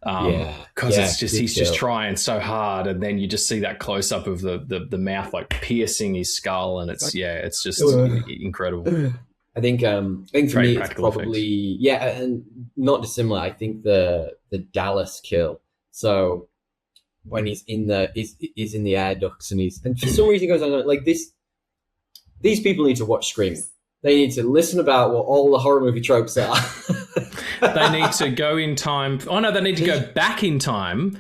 Because it's just he's just trying so hard, and then you just see that close up of the mouth like piercing his skull, and it's just incredible. I think for me it's probably and not dissimilar. I think the Dallas kill. So when he's in the air ducts and for some reason he goes on like this. These people need to watch Scream. They need to listen about what all the horror movie tropes are. They need to go in time. Oh no, they need to go back in time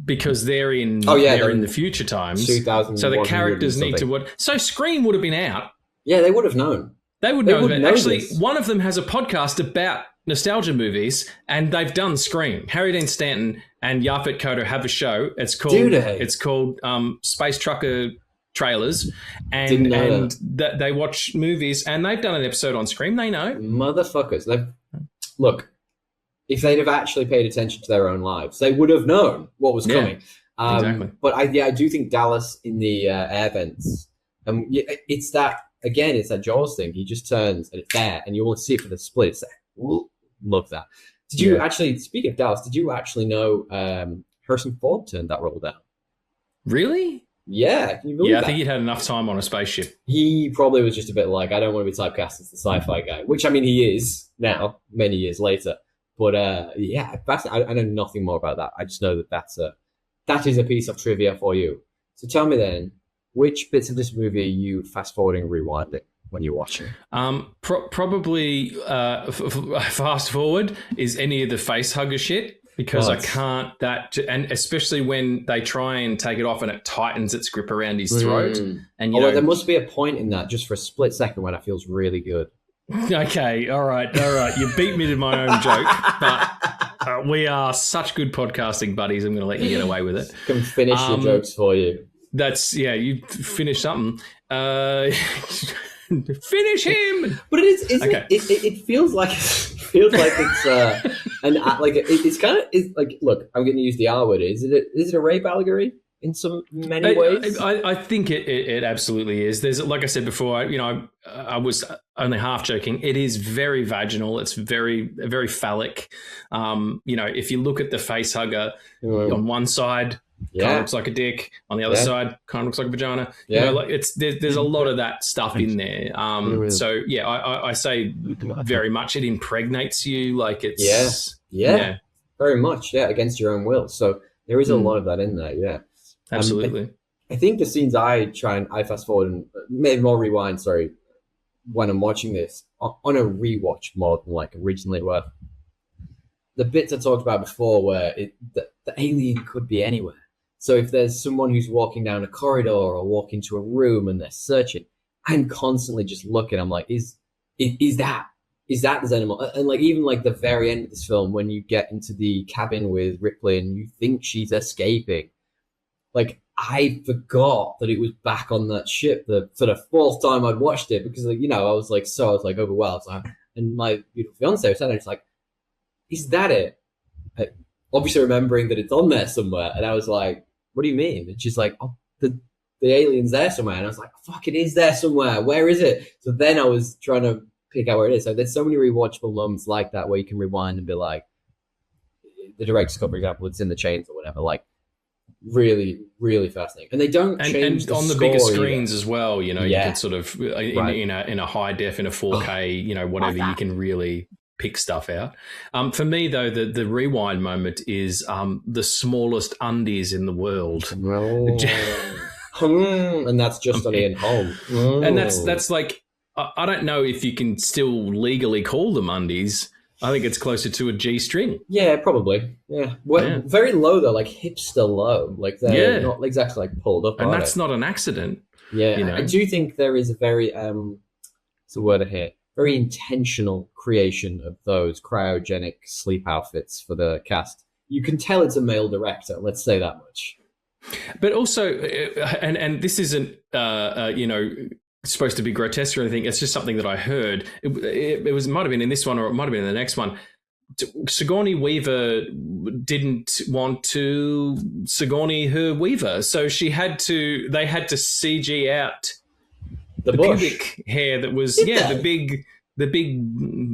because they're in the future times. So the characters need to watch. So Scream would have been out. Yeah, they would have known. They would know. Actually, one of them has a podcast about nostalgia movies, and they've done Scream. Harry Dean Stanton and Yaphet Kotto have a show. It's called Space Trucker Trailers, and they watch movies, and they've done an episode on Scream. They know, motherfuckers. Look, if they'd have actually paid attention to their own lives, they would have known what was coming. Exactly. But I do think Dallas in the air vents, it's that Jaws thing. He just turns and it's there, and you won't see it for the split. It's like, love that. Did you actually? Speaking of Dallas, did you actually know Harrison Ford turned that role down? Really? Yeah, can you believe that? I think he'd had enough time on a spaceship. He probably was just a bit like, I don't want to be typecast as the sci-fi guy, which, I mean, he is now, many years later. But, I know nothing more about that. I just know that is a piece of trivia for you. So tell me then, which bits of this movie are you fast-forwarding and rewinding when you're watching? Probably fast-forward is any of the face-hugger shit. Because I can't and especially when they try and take it off and it tightens its grip around his throat. And there must be a point in that just for a split second when it feels really good. Okay, all right. You beat me to my own joke, but we are such good podcasting buddies. I'm going to let you get away with it. I can finish your jokes for you. You finish something. Finish him. But it feels like it's it's kind of like, look, I'm going to use the R word. Is it a rape allegory? in many ways? I think it absolutely is. There's, like I said before, I was only half joking. It is very vaginal. It's very, very phallic. If you look at the face hugger on one side, kind of looks like a dick. On the other side, kind of looks like a vagina. Yeah. There's a lot of that stuff in there. So yeah, I say very much it impregnates you. Like it's very much against your own will. So there is a lot of that in there. Yeah, absolutely. I think the scenes I fast forward and maybe more rewind. Sorry, when I'm watching this on a rewatch more than like originally were. The bits I talked about before where the alien could be anywhere. So if there's someone who's walking down a corridor or walking into a room and they're searching, I'm constantly just looking. I'm like, is that the Xenomorph? And like even like the very end of this film, when you get into the cabin with Ripley and you think she's escaping, like I forgot that it was back on that ship for the fourth time I'd watched it because I was overwhelmed. And my beautiful fiance was saying, it's like, is that it? Obviously remembering that it's on there somewhere. And I was like, what do you mean? And she's like, oh, the alien's there somewhere. And I was like, fuck, it is there somewhere. Where is it? So then I was trying to pick out where it is. So there's so many rewatchable moments like that where you can rewind and be like, the director's cut, for example, it's in the chains or whatever. Like, really, really fascinating. And they don't change and on the bigger screens as well. You can sort of in a high def, in a 4K, whatever, you can really pick stuff out. For me, though, the rewind moment is the smallest undies in the world. And that's just on Ian Holm. And that's like, I don't know if you can still legally call them undies. I think it's closer to a G-string. Yeah, probably. Yeah. Well, very low, though, like hipster low. Like they're not exactly like pulled up. And that's not an accident. Yeah. I do think there is a very, what's the word I hear? Very intentional creation of those cryogenic sleep outfits for the cast. You can tell it's a male director, let's say that much. But also, and this isn't, supposed to be grotesque or anything. It's just something that I heard. It might have been in this one or it might have been in the next one. Sigourney Weaver didn't want to Sigourney her Weaver, so they had to CG out the pubic hair that was the big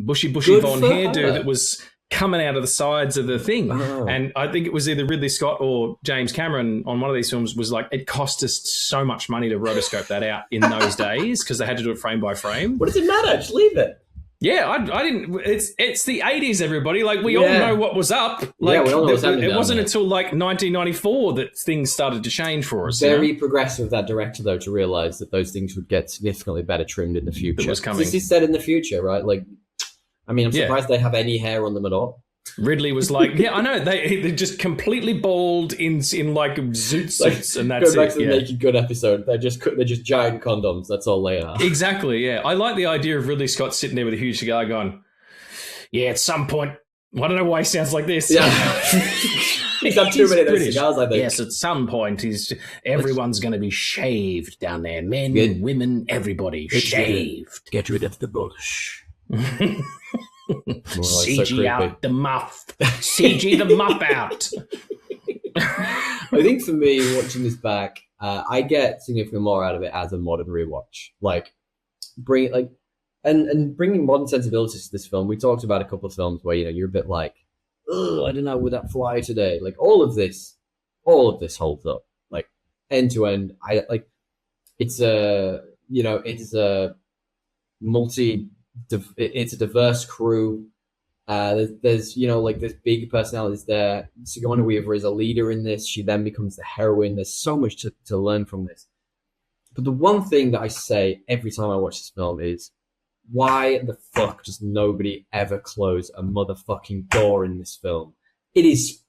bushy Good Von hairdo that was coming out of the sides of the thing. And I think it was either Ridley Scott or James Cameron on one of these films was like, it cost us so much money to rotoscope that out in those days because they had to do it frame by frame. What does it matter? Just leave it. Yeah, I didn't. It's the 80s, everybody. Like we all know what was up. Like we all know what's happening. It wasn't until like 1994 that things started to change for us. Very progressive of that director, though, to realize that those things would get significantly better trimmed in the future. It was coming. This is said in the future, right? Like, I mean, I'm surprised they have any hair on them at all. Ridley was like, yeah, I know. They're just completely bald in like zoot suits, and that's it. Go back to the Naked Gun episode. They're just giant condoms. That's all they are. Exactly. Yeah, I like the idea of Ridley Scott sitting there with a huge cigar, going, "Yeah, at some point, I don't know why he sounds like this." Yeah. He's had too many of those cigars, I think. Yes, at some point, everyone's going to be shaved down there. Men, women, everybody shaved. Get rid of the bush. CG out the muff. CG the muff out. I think for me, watching this back, I get significantly more out of it as a modern rewatch. Like, bringing modern sensibilities to this film. We talked about a couple of films where you're a bit like, I don't know, would that fly today? Like all of this holds up, like end to end. It's a diverse crew. There's big personalities there. Sigourney Weaver is a leader in this. She then becomes the heroine. There's so much to learn from this. But the one thing that I say every time I watch this film is, why the fuck does nobody ever close a motherfucking door in this film? It is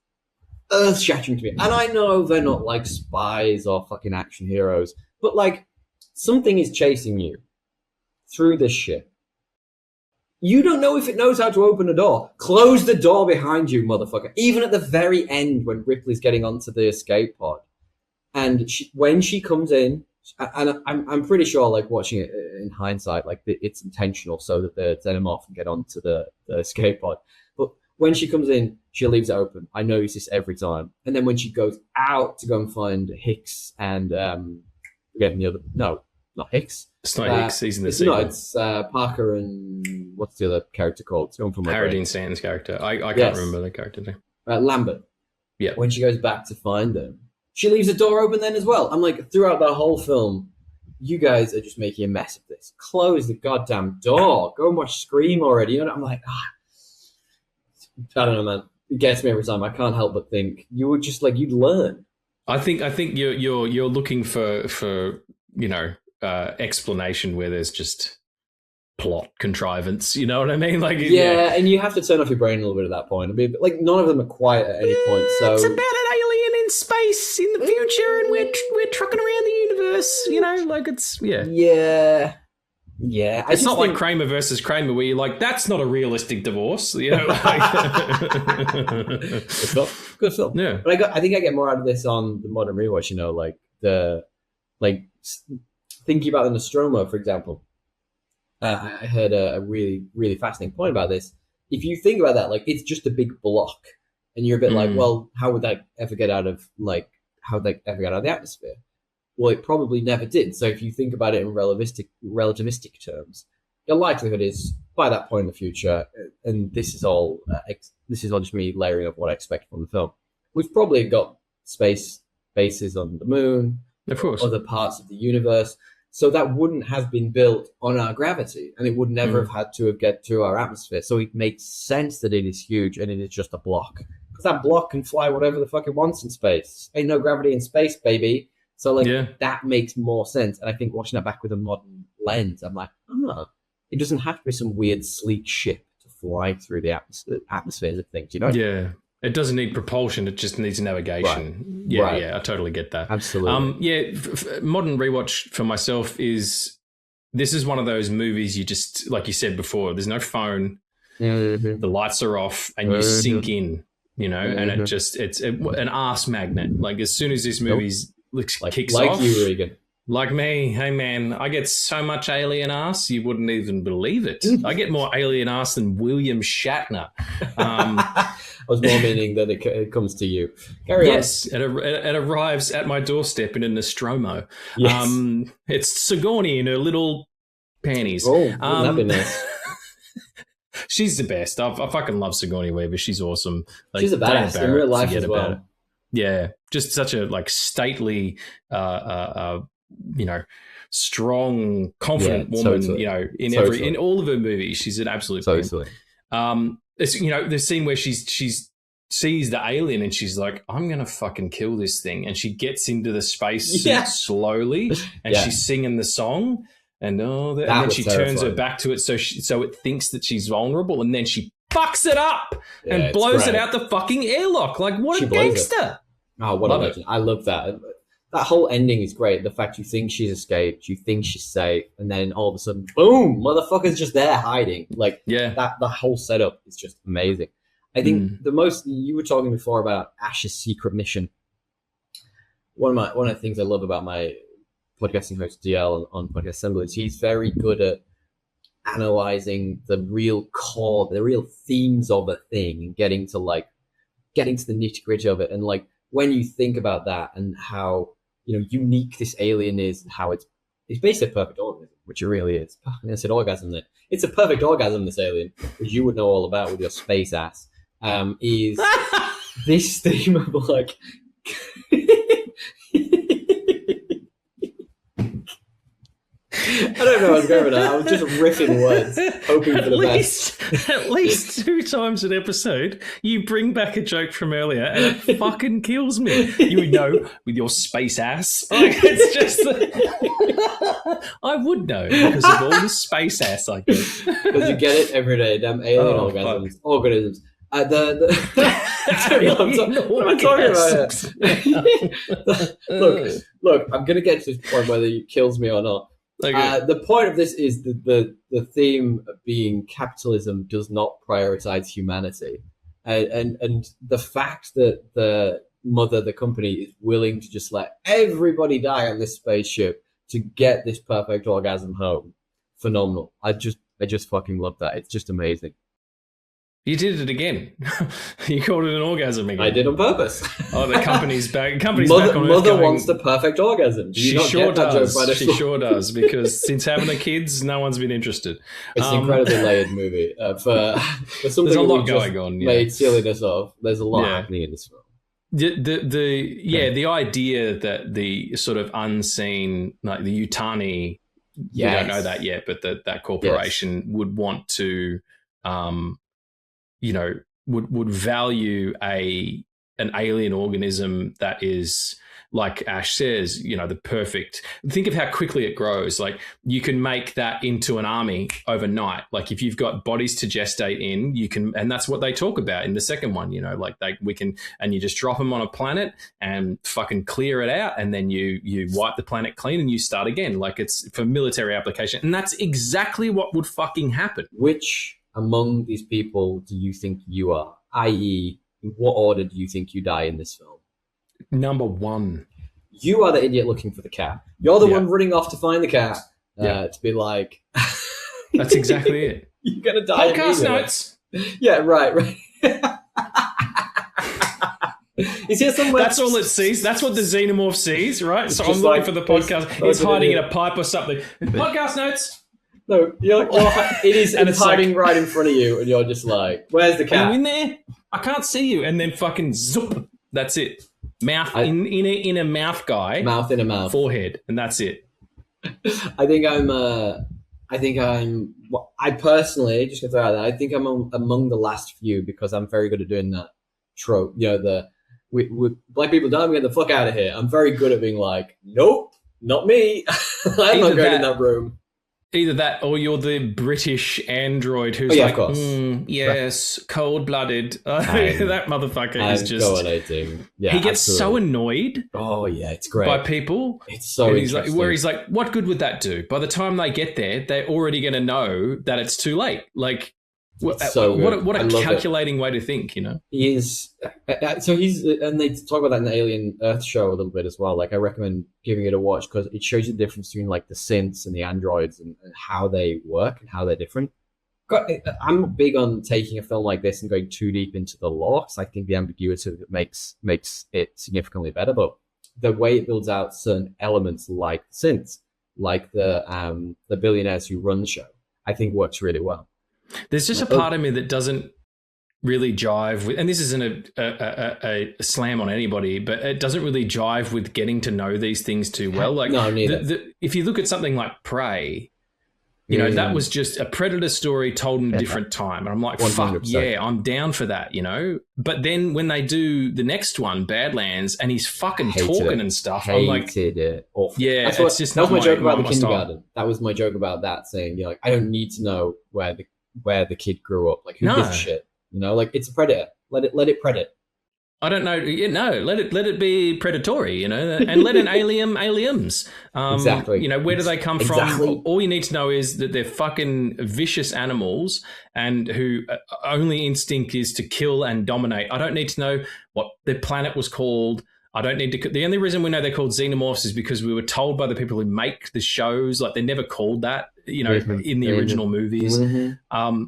earth-shattering to me. And I know they're not like spies or fucking action heroes, but like something is chasing you through this ship. You don't know if it knows how to open a door. Close the door behind you, motherfucker. Even at the very end when Ripley's getting onto the escape pod. And when she comes in, and I'm pretty sure, like, watching it in hindsight, like, it's intentional so that the xenomorph can get onto the escape pod. But when she comes in, she leaves it open. I notice this every time. And then when she goes out to go and find Hicks and forgetting the other, no, not Hicks. It's not Hicks. He's in the sequel. No, it's Parker and what's the other character called? It's going from Paradine Stanton's character. I can't remember the character name. Lambert. Yeah. When she goes back to find them, she leaves the door open then as well. I'm like, throughout the whole film, you guys are just making a mess of this. Close the goddamn door. Go and watch Scream already. You know, I'm like, I don't know, man. It gets me every time. I can't help but think you would just you'd learn. I think you're looking for explanation where there's just plot contrivance. You know what I mean? And you have to turn off your brain a little bit at that point. I mean, none of them are quiet at any point. So it's about an alien in space in the future, and we're trucking around the universe. You know, it's yeah. It's not like Kramer versus Kramer where you're like, that's not a realistic divorce. You know, good film. Yeah, but I think I get more out of this on the modern rewatch. You know, thinking about the Nostromo, for example. I heard a really, really fascinating point about this. If you think about that, it's just a big block, and you're a bit well, how would that ever get out of the atmosphere? Well, it probably never did. So if you think about it in relativistic terms, the likelihood is by that point in the future, and this is all just me layering up what I expect from the film. We've probably got space bases on the moon, of course, other parts of the universe. So that wouldn't have been built on our gravity, and it would never have had to get through our atmosphere. So it makes sense that it is huge and it is just a block. Because that block can fly whatever the fuck it wants in space. Ain't no gravity in space, baby. So that makes more sense. And I think watching that back with a modern lens, I'm like, it doesn't have to be some weird sleek ship to fly through the atmospheres of things, you know? Yeah. It doesn't need propulsion. It just needs navigation. Right. Yeah, I totally get that. Absolutely. Modern rewatch for myself this is one of those movies you just, like you said before, there's no phone, the lights are off, and you sink in, you know, and it's an arse magnet. As soon as this movie's kicks off. Like you, Regan. Like me, hey man, I get so much alien ass, you wouldn't even believe it. I get more alien ass than William Shatner. I was more meaning that it comes to you. Carry on. Yes, it arrives at my doorstep in a Nostromo. Yes. It's Sigourney in her little panties. Oh, wouldn't that be nice? She's the best. I fucking love Sigourney Weaver. She's awesome. She's a badass in real life as well. Yeah, just such a stately, strong, confident woman. Totally. You know, in all of her movies, she's an absolute. Totally. It's the scene where she sees the alien and she's like, I'm gonna fucking kill this thing, and she gets into the space suit slowly, and she's singing the song, and and then she turns her back to it, so it thinks that she's vulnerable, and then she fucks it up and blows it out the fucking airlock. What a gangster! Oh, what a legend! I love that. That whole ending is great. The fact you think she's escaped, you think she's safe, and then all of a sudden, boom, motherfucker's just there hiding. The whole setup is just amazing. I think you were talking before about Ash's secret mission. One of the things I love about my podcasting host DL on Podcast Assembly is he's very good at analyzing the real core, the real themes of a thing, and getting to the nitty gritty of it. And when you think about that and how unique this alien is, and how it's basically a perfect organism, which it really is. I said orgasm there. It's a perfect organism, this alien, which you would know all about with your space ass. Is this theme of I don't know how I was going with that. I was just riffing words, hoping for the best. At least 2 times an episode, you bring back a joke from earlier, and it fucking kills me. You would know with your space ass. It's just... I would know because of all the space ass I get. Because you get it every day, damn alien organisms. What am I talking about here? Look, I'm going to get to this point whether it kills me or not. Okay. The point of this is the theme being capitalism does not prioritize humanity, and the fact that the company is willing to just let everybody die on this spaceship to get this perfect orgasm home, phenomenal. I just fucking love that. It's just amazing. You did it again. You called it an orgasm again. I did on purpose. Oh, the company's back. Company's Mother, back on Earth. Mother wants the perfect orgasm. Do you She not sure get that joke by does. She sure does. Because since having the kids, no one's been interested. It's an incredibly layered movie. For something There's a lot we just going on. made silliness of. There's a lot happening in this film. The idea that the sort of unseen, like the Yutani, we don't know that yet, but that corporation would want to, would value an alien organism that is, like Ash says, the perfect. Think of how quickly it grows. Like you can make that into an army overnight. Like if you've got bodies to gestate in, you can, and that's what they talk about in the second one. And you just drop them on a planet and fucking clear it out, and then you wipe the planet clean and you start again. Like it's for military application, and that's exactly what would fucking happen. Which among these people do you think you are? I.e., in what order do you think you die in this film? Number one. You are the idiot looking for the cat. You're the one running off to find the cat. To be like... That's exactly it. You're going to die. Podcast notes. Yeah, right. Is here somewhere? That's all it sees. That's what the xenomorph sees, right? So I'm looking for the podcast. It's hiding in a pipe or something. Podcast notes. No, it is and it's hiding right in front of you, and you're just like, where's the cat? Are you in there? I can't see you. And then fucking zoop. That's it. Mouth in a mouth guy. Mouth in a mouth. Forehead, and that's it. I personally, just gonna throw out that, I think I'm among the last few because I'm very good at doing that trope. We black people die, we get the fuck out of here. I'm very good at being like, nope, not me. I'm not going in that room. Either that or you're the British android who's yes, cold-blooded. That motherfucker is just... Yeah, he gets so annoyed. Oh, yeah, it's great. By people. It's so interesting. He's like, what good would that do? By the time they get there, they're already going to know that it's too late. Like, what a calculating way to think, He is... and they talk about that in the Alien Earth show a little bit as well. Like, I recommend giving it a watch because it shows you the difference between, like, the synths and the androids and how they work and how they're different. I'm big on taking a film like this and going too deep into the lore because I think the ambiguity of it makes it significantly better. But the way it builds out certain elements like synths, like the billionaires who run the show, I think works really well. There's just a part of me that doesn't really jive with, and this isn't a slam on anybody, but it doesn't really jive with getting to know these things too well. Like, no, neither. If you look at something like Prey, that was just a predator story told in a different time, and I'm like, 100%. Fuck yeah, I'm down for that, But then when they do the next one, Badlands, and he's fucking talking and stuff, I'm like, it. Awful. Yeah, that was my joke about the kindergarten. That was my joke about that, saying, I don't need to know where the kid grew up. Like, who gives a shit? Like, it's a predator. Let it predate. I don't know. No, let it be predatory, and let an aliens. Exactly. Where do they come from? All you need to know is that they're fucking vicious animals and who only instinct is to kill and dominate. I don't need to know what their planet was called. I don't need to. The only reason we know they're called xenomorphs is because we were told by the people who make the shows, like they're never called that, in the original movies. Mm-hmm.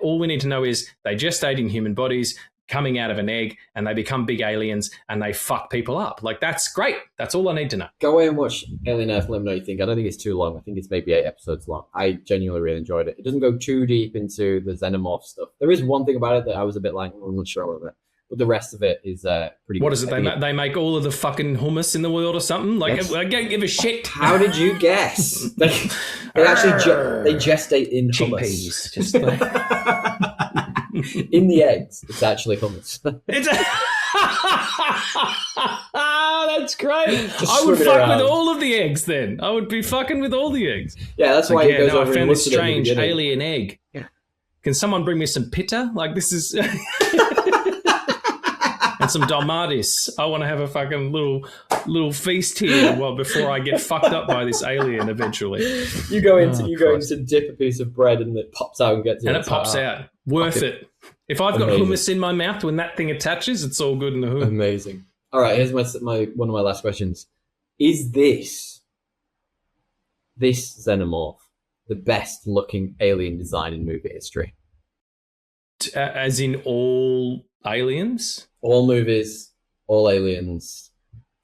All we need to know is they gestate in human bodies, coming out of an egg, and they become big aliens and they fuck people up. Like, that's great. That's all I need to know. Go away and watch Alien Earth. Let me know what you think. I don't think it's too long. I think it's maybe 8 episodes long. I genuinely really enjoyed it. It doesn't go too deep into the xenomorph stuff. There is one thing about it that I was a bit like, I'm not sure about it. But the rest of it is pretty good. What is it? They make all of the fucking hummus in the world or something? Like, I don't give a shit. How did you guess? they actually they gestate in hummus. Just like... in the eggs, it's actually hummus. That's great. I would fuck with all of the eggs then. I would be fucking with all the eggs. Yeah, that's why it goes over. I found this strange alien egg. Yeah. Can someone bring me some pitta? Like, this is... and some dalmatis. I want to have a fucking little feast here before I get fucked up by this alien eventually. You go into dip a piece of bread and it pops out and gets in. And it pops out. Worth it. If I've got hummus in my mouth when that thing attaches, it's all good in the hood. Amazing. All right, here's my one of my last questions. Is this xenomorph the best looking alien design in movie history? As in all aliens? All movies, all aliens.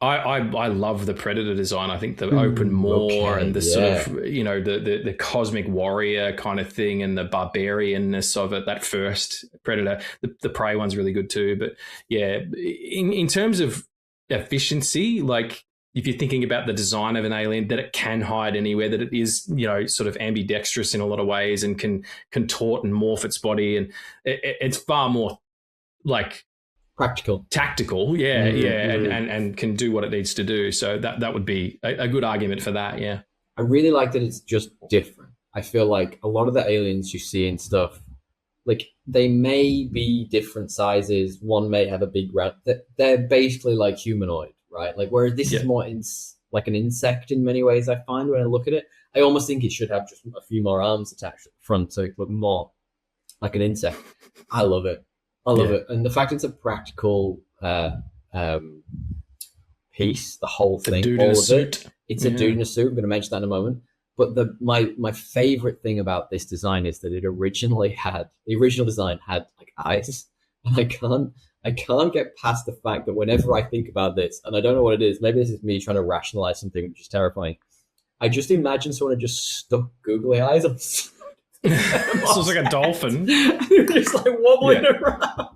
I love the Predator design. I think the open maw and the sort of, the cosmic warrior kind of thing and the barbarianness of it, that first Predator. The Prey one's really good too. But yeah, in terms of efficiency, like if you're thinking about the design of an alien, that it can hide anywhere, that it is, sort of ambidextrous in a lot of ways and can contort and morph its body. And it's far more like tactical, and can do what it needs to do. So that would be a good argument for that. Yeah, I really like that it's just different. I feel like a lot of the aliens you see and stuff, like they may be different sizes. One may have a big round. They're basically like humanoid, right? Like whereas this is more like an insect in many ways. I find when I look at it, I almost think it should have just a few more arms attached at the front, so it look more like an insect. I love it. I love it. And the fact it's a practical piece, the whole thing, dude all in a suit. It's a dude in a suit. I'm going to mention that in a moment. But my favorite thing about this design is that the original design had like eyes. And I can't get past the fact that whenever I think about this, and I don't know what it is, maybe this is me trying to rationalize something which is terrifying. I just imagine someone had just stuck googly eyes on Sounds like a dolphin. Just like wobbling around.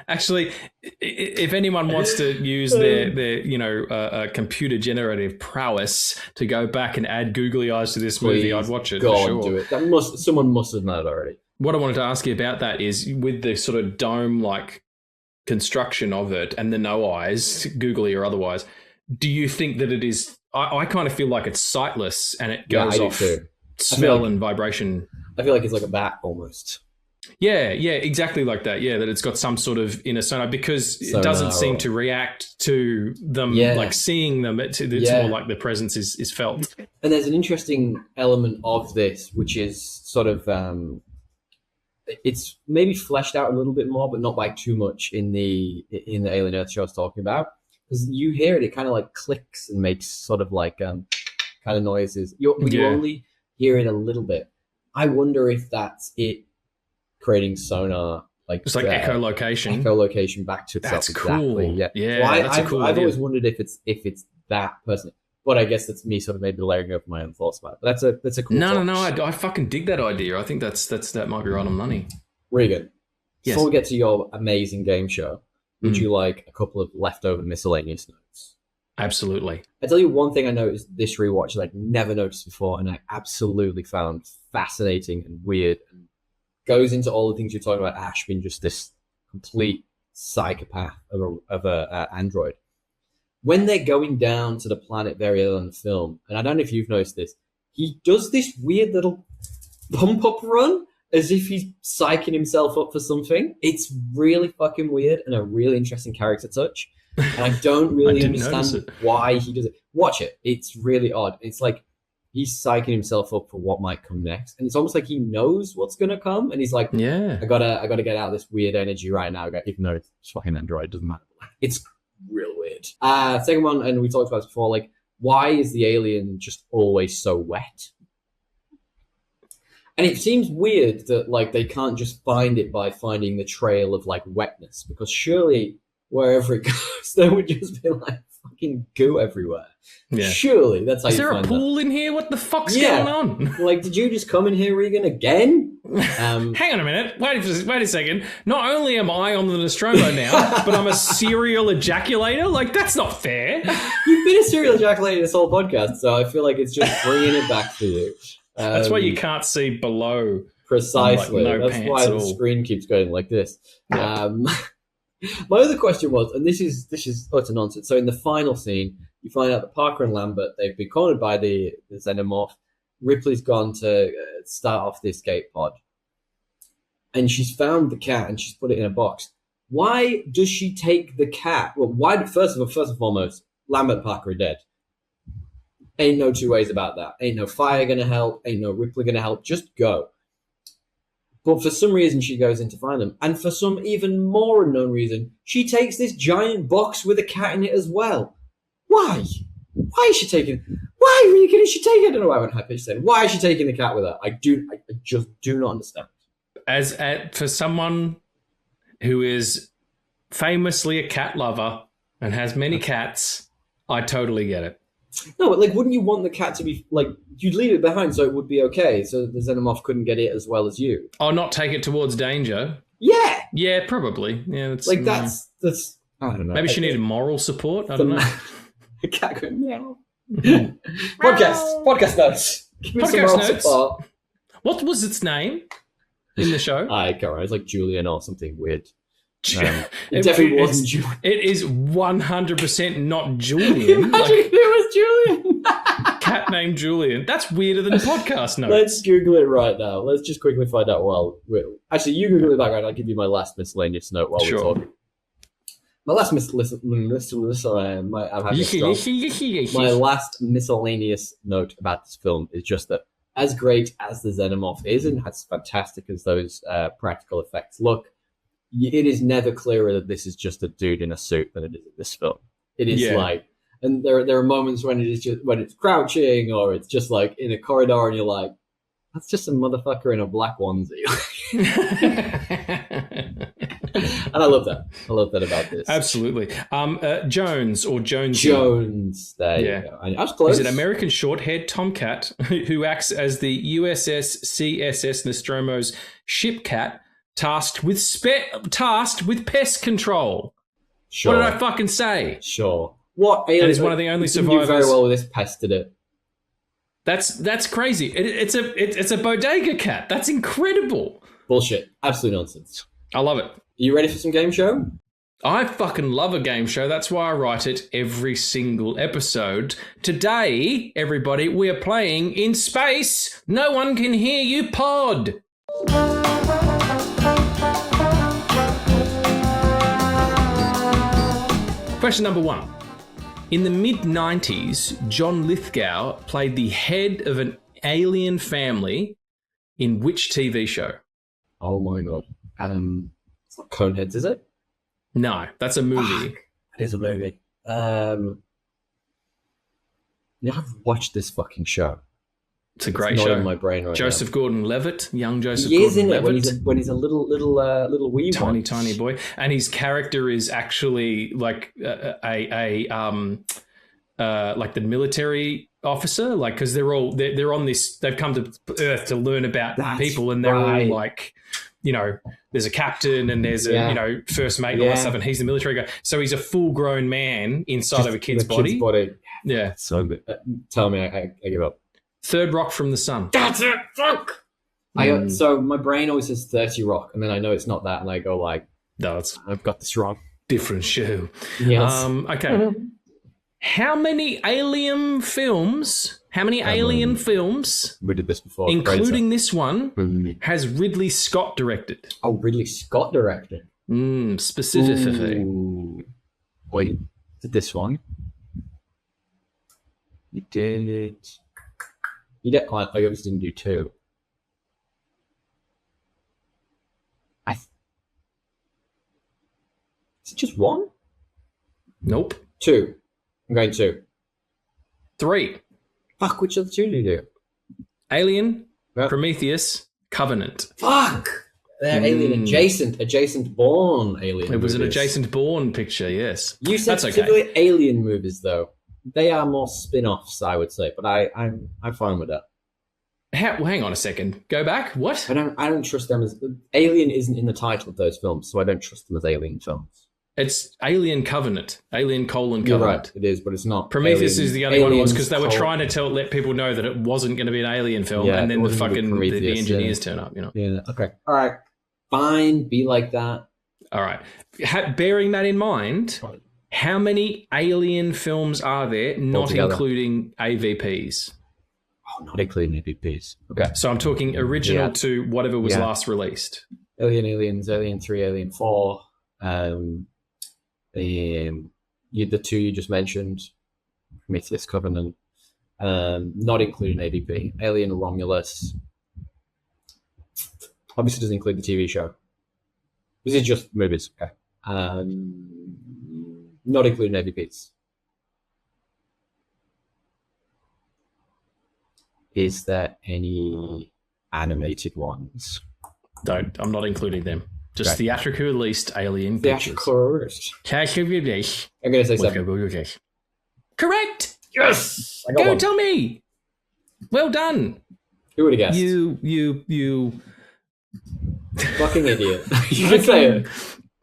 Actually, if anyone wants to use their computer generative prowess to go back and add googly eyes to this movie, I'd watch it. Go for on, sure. do it. Someone must have done it already. What I wanted to ask you about that is with the sort of dome-like construction of it and the no eyes, googly or otherwise, do you think that it is? I kind of feel like it's sightless and it goes off smell and vibration. I feel like it's like a bat almost. Yeah, exactly like that. Yeah, that it's got some sort of inner sonar because it doesn't seem to react to them, like seeing them. It's more like the presence is felt. And there's an interesting element of this, which is sort of, it's maybe fleshed out a little bit more, but not by too much in the Alien Earth show I was talking about. Because you hear it kind of like clicks and makes sort of like kind of noises. You only hear it a little bit. I wonder if that's it creating sonar, like it's like echolocation back to itself. That's cool. Exactly. Yeah. So I've always wondered if it's that person, but I guess that's me sort of maybe layering over my own thoughts about it. But that's a cool. No. I fucking dig that idea. I think that might be right on money. Regan, yes. Before we get to your amazing game show, would you like a couple of leftover miscellaneous notes? Absolutely. I tell you one thing I noticed this rewatch that I'd never noticed before, and I absolutely found fascinating and weird, and goes into all the things you're talking about Ash being just this complete psychopath of a android. When they're going down to the planet very early in the film, and I don't know if you've noticed this, he does this weird little pump up run as if he's psyching himself up for something. It's really fucking weird and a really interesting character touch. And I don't really understand why he does it. Watch it. It's really odd. It's like he's psyching himself up for what might come next. And it's almost like he knows what's going to come. And he's like, I gotta get out of this weird energy right now. Even though it's fucking android, doesn't matter. It's real weird. Second one, and we talked about this before, like, why is the alien just always so wet? And it seems weird that, like, they can't just find it by finding the trail of, like, wetness. Because surely wherever it goes, there would just be, like, fucking goo everywhere. Yeah. Surely that's how you find that. Is there a pool in here? What the fuck's going on? Like, did you just come in here, Regan, again? Hang on a minute. Wait a second. Not only am I on the Nostromo now, but I'm a serial ejaculator? Like, that's not fair. You've been a serial ejaculator this whole podcast, so I feel like it's just bringing it back for you. That's why you can't see below. Precisely. Like, that's why the screen keeps going like this. Yeah. My other question was, and this is utter nonsense. So in the final scene, you find out that Parker and Lambert, they've been cornered by the xenomorph. Ripley's gone to start off the escape pod. And she's found the cat and she's put it in a box. Why does she take the cat? Well, first and foremost, Lambert and Parker are dead. Ain't no two ways about that. Ain't no fire gonna help. Ain't no Ripley gonna help. Just go. But for some reason, she goes in to find them. And for some even more unknown reason, she takes this giant box with a cat in it as well. Why? Why is she taking... Why, Regan, is she taking... I don't know why I went high-pitched then. Why is she taking the cat with her? I just do not understand. for someone who is famously a cat lover and has many cats, I totally get it. No, but like, wouldn't you want the cat to be like? You'd leave it behind so it would be okay, so the xenomorph couldn't get it as well as you. Oh, not take it towards danger. Yeah, probably. Yeah, that's like that's. I don't know. Maybe she needed moral support. I don't know. The cat going meow. Podcast notes. Give me some moral support. What was its name in the show? I can't remember. It's like Julian or something weird. It definitely wasn't Julian. It is 100% not Julian. Imagine if it was Julian. Cat named Julian. That's weirder than podcast notes. Let's Google it right now. Let's just quickly find out actually, you Google it back right. I'll give you my last miscellaneous note while we're talking. My last my last miscellaneous note about this film is just that as great as the xenomorph is and as fantastic as those practical effects look, it is never clearer that this is just a dude in a suit than it is in this film. It is like, and there are moments when it's crouching or it's just like in a corridor and you're like, that's just a motherfucker in a black onesie. And I love that. I love that about this. Absolutely. Jones or Jonesy. Jones. There you go. I was close. He's an American short-haired tomcat who acts as the USS CSS Nostromo's ship cat, tasked with pest control. Sure. What did I fucking say? Sure. What alien? And he's one of the only survivors. Do very well with this pest, did it? That's crazy. It's a bodega cat. That's incredible. Bullshit. Absolute nonsense. I love it. Are you ready for some game show? I fucking love a game show. That's why I write it every single episode. Today, everybody, we are playing In Space. No One Can Hear You Pod. Question number 1. In the mid-90s, John Lithgow played the head of an alien family in which TV show? Oh my god. It's not Coneheads, is it? No, that's a movie. It is a movie. I've watched this fucking show. It's a great not show. In my brain right Joseph now. Gordon-Levitt, young Joseph he is, Gordon-Levitt. Isn't it? When he's a little wee tiny boy, and his character is actually like like the military officer, like because they're on this. They've come to Earth to learn about people, and they're all like, there's a captain and there's a first mate and all that stuff, and he's the military guy. So he's a full-grown man inside of a kid's body. Yeah, so good. Tell me, I give up. Third Rock from the Sun. That's it. Fuck. So my brain always says 30 Rock, and then I know it's not that, and I go like, no, I've got this wrong. Different show. Yes. Okay. How many alien films? We did this before, including this one, has Ridley Scott directed? Oh, Ridley Scott directed. Specifically. Ooh. Wait, did this one? You did it. You did. I obviously didn't do 2. Is it just 1? Nope. 2. I'm going 2. 3. Fuck, which of the 2 did you do? Alien, Prometheus, Covenant. Fuck! They're alien adjacent Bourne alien. It was an adjacent Bourne picture, yes. You said specifically alien movies, though. They are more spin-offs, I would say, but I'm fine with that. Hang on a second. Go back. What? I don't trust them as Alien isn't in the title of those films, so I don't trust them as alien films. It's Alien Covenant. Alien : Covenant. You're right. It is, but it's not. Prometheus is the only one it was because they were trying to let people know that it wasn't going to be an alien film, and then the engineers turn up. Yeah. Okay. All right. Fine. Be like that. All right. Bearing that in mind. How many alien films are there, not including AVPs? Oh, not including AVPs. Okay. So I'm talking original to whatever was last released. Aliens, Alien 3, Alien 4. The 2 you just mentioned, Prometheus, Covenant, not including AVP. Alien Romulus. Obviously doesn't include the TV show. This is just movies. Okay. Not including AVPs. Is there any animated ones? I'm not including them. Just Right. theatrically released Alien pictures. Theatrically released. I'm going to say 7. Correct. Yes! I got Go, one. Tommy. Well done. Who would have guessed? You. Fucking idiot. You should say it.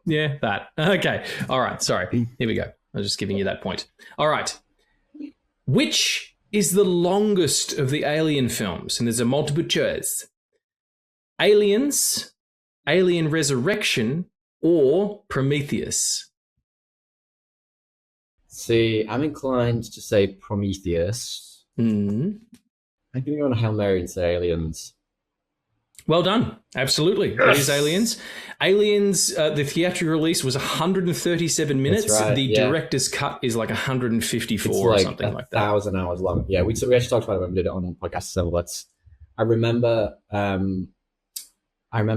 Yeah, that. Okay. All right. Sorry. Here we go. I was just giving you that point. All right. Which is the longest of the Alien films? And there's a multiple choice. Aliens, Alien Resurrection, or Prometheus? See, I'm inclined to say Prometheus. Mm. I'm going to go on a Hail Mary and say Aliens. Well done. Absolutely. Yes. It is Aliens. Aliens, the theatrical release was 137 minutes. That's right, the director's cut is like 154 it's or something like that. 1,000 hours long. Yeah, we actually talked about it when we did it on a podcast. So I remember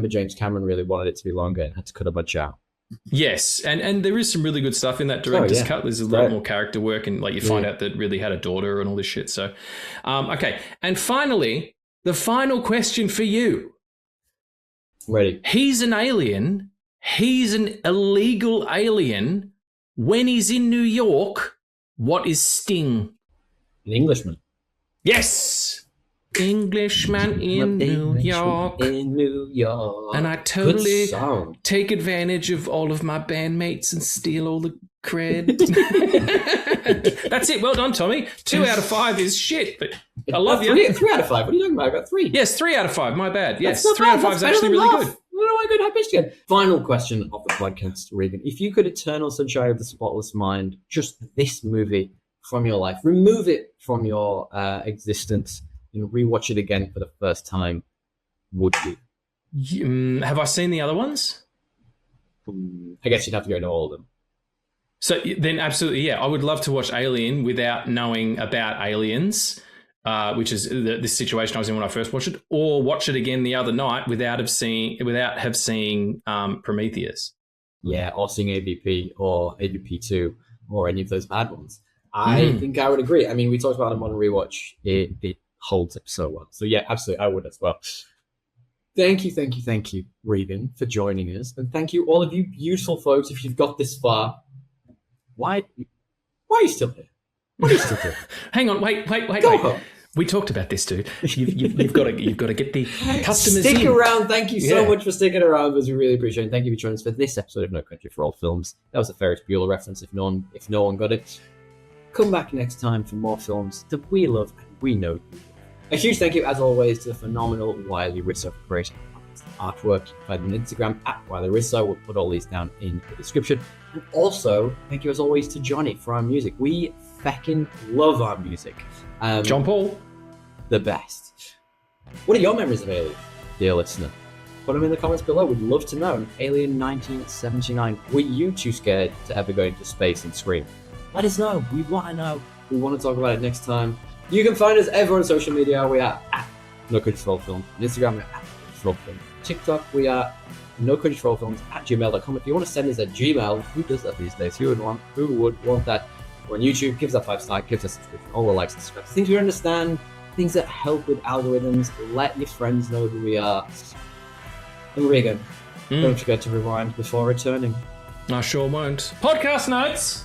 James Cameron really wanted it to be longer and had to cut a bunch out. Yes, and there is some really good stuff in that director's cut. There's a lot more character work, and like you find out that really had a daughter and all this shit. So, okay. And finally, the final question for you. Ready. He's an alien. He's an illegal alien. When he's in New York, what is Sting? An Englishman. Yes. Englishman in New York. In New York. And I totally take advantage of all of my bandmates and steal all the cred. That's it. Well done, Tommy. 2 out of 5 is shit, but I love you. 3 out of 5. What are you talking about? I got 3. Yes, 3 out of 5. My bad. Yes, That's 3 out of 5 is actually really good. I don't know why I got high-pitched again. Final question of the podcast, Regan. If you could Eternal Sunshine of the Spotless Mind, just this movie from your life, remove it from your existence, and rewatch it again for the first time, would you? Have I seen the other ones? I guess you'd have to go to all of them. So then absolutely, yeah. I would love to watch Alien without knowing about aliens, which is this situation I was in when I first watched it, or watch it again the other night without have seen Prometheus. Yeah, or seeing AVP or AVP2 or any of those bad ones. I think I would agree. I mean, we talked about them on Rewatch. It holds up so well. So yeah, absolutely, I would as well. Thank you, Regan, for joining us. And thank you, all of you beautiful folks, if you've got this far. Why are you still here? What are you still doing? Hang on, wait. Go home. We talked about this, dude. You've got to get the customers Stick in. around. Thank you so much for sticking around, because we really appreciate it. Thank you for joining us for this episode of No Country for Old Films. That was a Ferris Bueller reference, if no one got it. Come back next time for more films that we love and we know you love. A huge thank you, as always, to the phenomenal Wiley Rizzo for creating artwork. You can find them on Instagram at Wiley Rizzo. We'll put all these down in the description. And also, thank you as always to Johnny for our music. We feckin' love our music. John Paul. The best. What are your memories of Alien, dear listener? Put them in the comments below. We'd love to know. Alien 1979. Were you too scared to ever go into space and scream? Let us know. We want to know. We want to talk about it next time. You can find us everywhere on social media. We are at No Country for Old Films. On Instagram, we're at No Country for Old Films. TikTok, we are No Country for Old Films at gmail.com. If you want to send us a Gmail, who does that these days? Who would want that? We're on YouTube. Give us a 5-star. Give us a subscription. All the likes and subscribes. Things we understand. Things that help with algorithms. Let your friends know who we are. And Regan, don't forget to rewind before returning. I sure won't. Podcast notes.